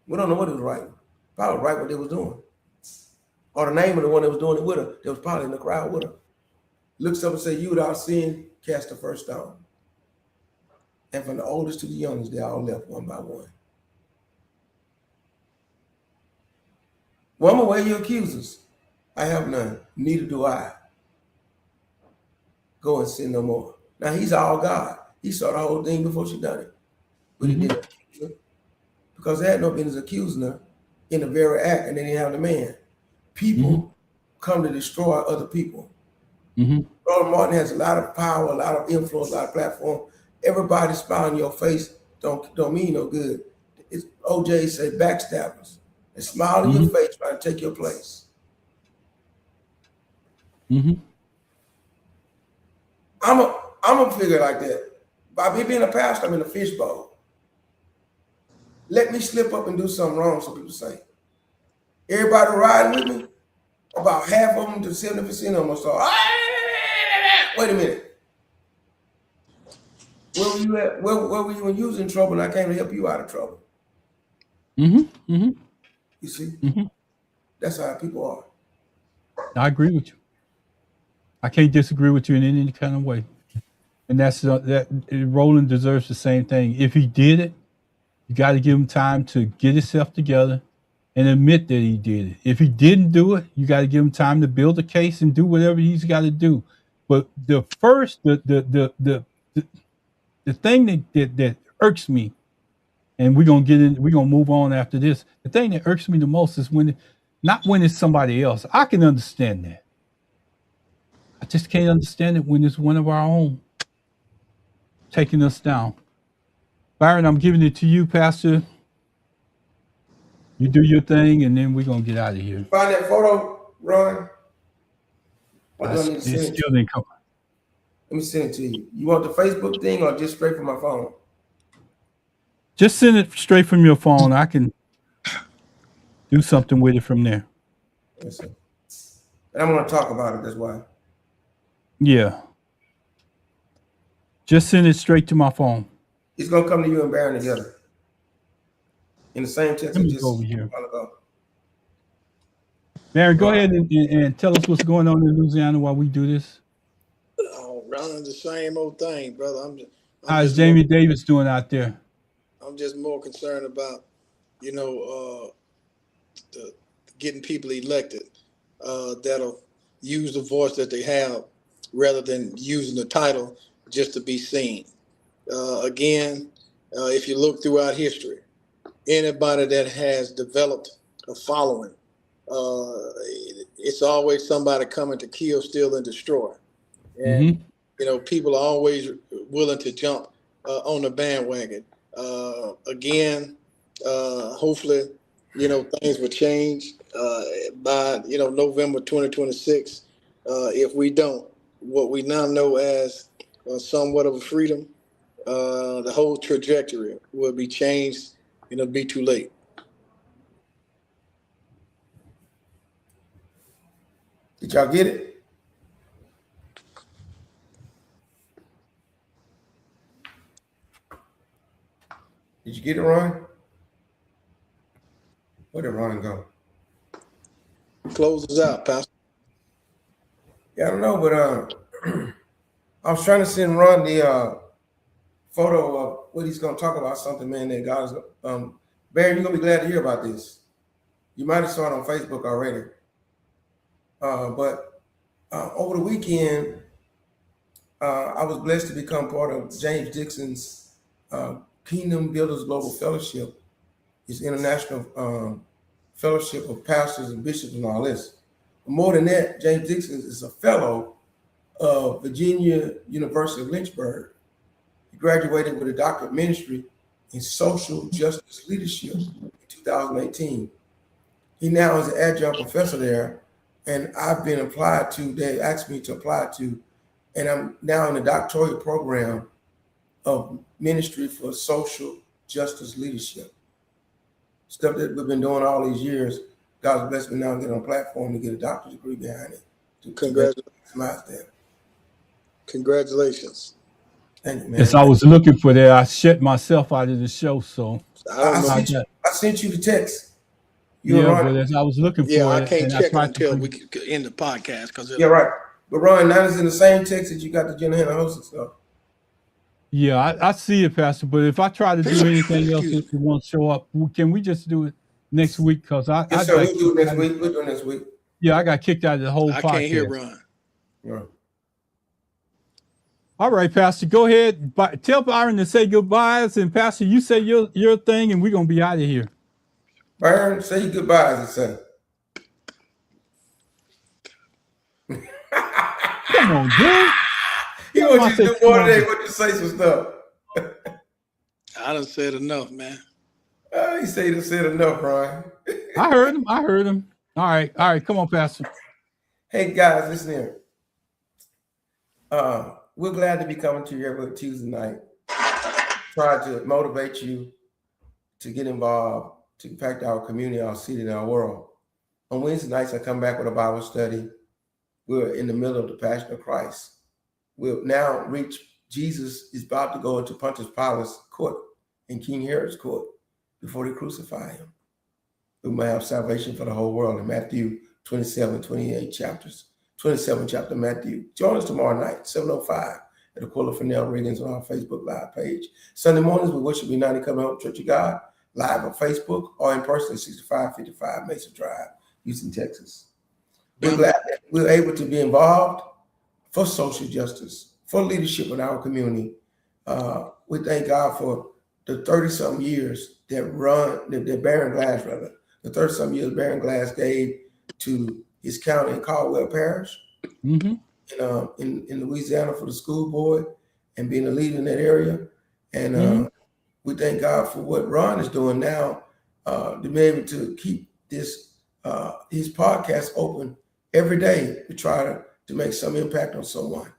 Speaker 2: We don't know what he was writing. Probably write what they was doing. Or the name of the one that was doing it with her, that was probably in the crowd with her. Looks up and says, you without sin, cast the first stone. And from the oldest to the youngest, they all left one by one. Woman, where are your accusers? I have none, neither do I. Go and sin no more. Now he's all God. He saw the whole thing before she done it. But he didn't accuse her because they had no business accusing her in the very act, and they didn't have the man. People come to destroy other people. Roland Martin has a lot of power, a lot of influence, a lot of platform. Everybody smiling in your face don't mean no good. It's OJ say backstabbers. They smile in your face trying to take your place. I'm a figure like that. By me being a pastor, I'm in a fishbowl. Let me slip up and do something wrong, so people say. Everybody riding with me, about half of them to 70% of them will start, wait a minute. Where were you at? Where were you when you was in trouble and I came to help you out of trouble? You see? That's how people are.
Speaker 1: I agree with you. I can't disagree with you in any kind of way. And that's that Roland deserves the same thing. If he did it, you got to give him time to get himself together and admit that he did it. If he didn't do it, you got to give him time to build a case and do whatever he's got to do. But the thing that irks me, and we're gonna move on after this. The thing that irks me the most is not when it's somebody else. I can understand that. I just can't understand it when it's one of our own taking us down. Byron, I'm giving it to you, Pastor. You do your thing, and then we're gonna get out of here.
Speaker 2: Find that photo, Ron.
Speaker 1: It still didn't come.
Speaker 2: Let me send it to you. You want the Facebook thing or just straight from my phone?
Speaker 1: Just send it straight from your phone. I can do something with it from there.
Speaker 2: Listen. And I'm going to talk about it. That's why.
Speaker 1: Yeah. Just send it straight to my phone.
Speaker 2: It's going to come to you and Baron together. In the same text
Speaker 1: Let
Speaker 2: I
Speaker 1: me
Speaker 2: just
Speaker 1: go over here.
Speaker 2: a while ago.
Speaker 1: Mary, go ahead and tell us what's going on in Louisiana while we do this.
Speaker 3: Oh, running the same old thing, brother.
Speaker 1: How's Jamie Davis doing out there?
Speaker 3: I'm just more concerned about, getting people elected that'll use the voice that they have rather than using the title just to be seen. If you look throughout history, anybody that has developed a following, it's always somebody coming to kill, steal, and destroy. And, people are always willing to jump on the bandwagon. Hopefully, things will change by, November 2026. If we don't, what we now know as somewhat of a freedom, the whole trajectory will be changed, and it'll be too late.
Speaker 2: Did y'all get it? Did you get it, Ron? Where did Ron go?
Speaker 3: Close us out, Pastor.
Speaker 2: Yeah, I don't know, but I was trying to send Ron the photo of what he's going to talk about, something, man, that God's Barry, you're going to be glad to hear about this. You might have saw it on Facebook already. But over the weekend, I was blessed to become part of James Dixon's Kingdom Builders Global Fellowship. It's international fellowship of pastors and bishops and all this. But more than that, James Dixon is a fellow of Virginia University of Lynchburg. He graduated with a doctorate of ministry in social justice leadership in 2018. He now is an adjunct professor there, and I've been applied to, they asked me to apply to, and I'm now in the doctoral program of ministry for social justice leadership. Stuff that we've been doing all these years. God's blessed me now to get on a platform to get a doctorate degree behind it.
Speaker 3: Congratulations. Congratulations.
Speaker 2: Thank you, man.
Speaker 1: Yes, I was looking for that. I shut myself out of the show, so
Speaker 2: I sent you the text.
Speaker 1: But as I was looking for it,
Speaker 3: I can't
Speaker 1: and
Speaker 3: check
Speaker 1: I
Speaker 3: until we can end the podcast.
Speaker 2: Yeah, right. But Ron, now it's in the same text that you got the Jenna Hannah host and stuff.
Speaker 1: Yeah, I see it, Pastor. But if I try to do anything else, if you want to show up, can we just do it next week? Because
Speaker 2: we'll do it next week. We'll do it next week.
Speaker 1: Yeah, I got kicked out of the whole podcast.
Speaker 3: I can't hear Ron.
Speaker 2: Yeah.
Speaker 1: All right, Pastor, go ahead. Tell Byron to say goodbyes, and Pastor, you say your thing, and we're gonna be out of here.
Speaker 2: Byron, say your goodbyes, he said.
Speaker 1: Come on, dude.
Speaker 2: He wants you to do more today. Want you to say some stuff.
Speaker 3: I done said enough, man.
Speaker 2: He said he said enough, Ron.
Speaker 1: I heard him. All right. Come on, Pastor.
Speaker 2: Hey guys, listen here. We're glad to be coming to you every Tuesday night. Try to motivate you to get involved, to impact our community, our city, and our world. On Wednesday nights, I come back with a Bible study. We're in the middle of the Passion of Christ. We'll now reach, Jesus is about to go into Pontius Pilate's court and King Herod's court before they crucify him. We may have salvation for the whole world in Matthew 27, 28 chapters. 27 chapter Matthew. Join us tomorrow night, 7:05 at the Quarter for Riggins on our Facebook Live page. Sunday mornings, we worship United Covenant Hope Church of God, live on Facebook or in person at 6555 Mesa Drive, Houston, Texas. We're glad that we're able to be involved for social justice, for leadership in our community. We thank God for the 30-something years that Baron Glass, the 30-something years Baron Glass gave to his county in Caldwell Parish, in Louisiana for the school board and being a leader in that area. And we thank God for what Ron is doing now, to be able to keep this his podcast open every day to try to make some impact on someone.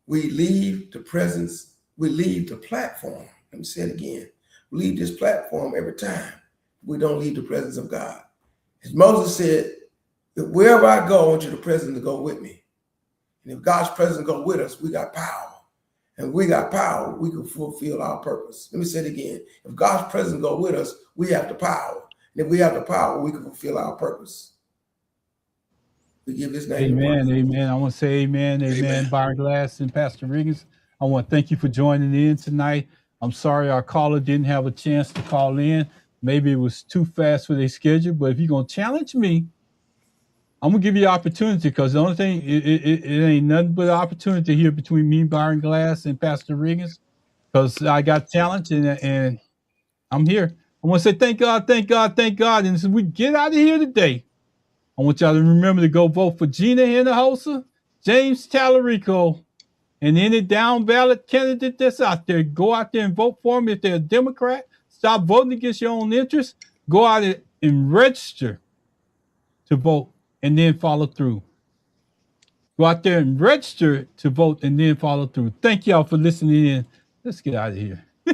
Speaker 2: We leave the platform. Let me say it again. leave this platform every time we don't leave the presence of God. As Moses said, that wherever I go, I want you the presence to go with me. And if God's presence go with us, we got power. And we got power, we can fulfill our purpose. Let me say it again. If God's presence go with us, we have the power. And if we have the power, we can fulfill our purpose. We give his name.
Speaker 1: Amen. Amen. I want to say amen. Amen. Byron Glass and Pastor Riggins, I want to thank you for joining in tonight. I'm sorry our caller didn't have a chance to call in. Maybe it was too fast for their schedule, but if you're going to challenge me, I'm going to give you the opportunity, because the only thing, it ain't nothing but an opportunity here between me, Byron Glass, and Pastor Riggins, because I got challenged and I'm here. I want to say thank God, thank God, thank God. And as we get out of here today, I want y'all to remember to go vote for Gina Hinojosa, James Tallarico, and any down ballot candidate that's out there. Go out there and vote for them. If they're a Democrat, stop voting against your own interests. Go out and register to vote and then follow through. Go out there and register to vote and then follow through. Thank y'all for listening in. Let's get out of here.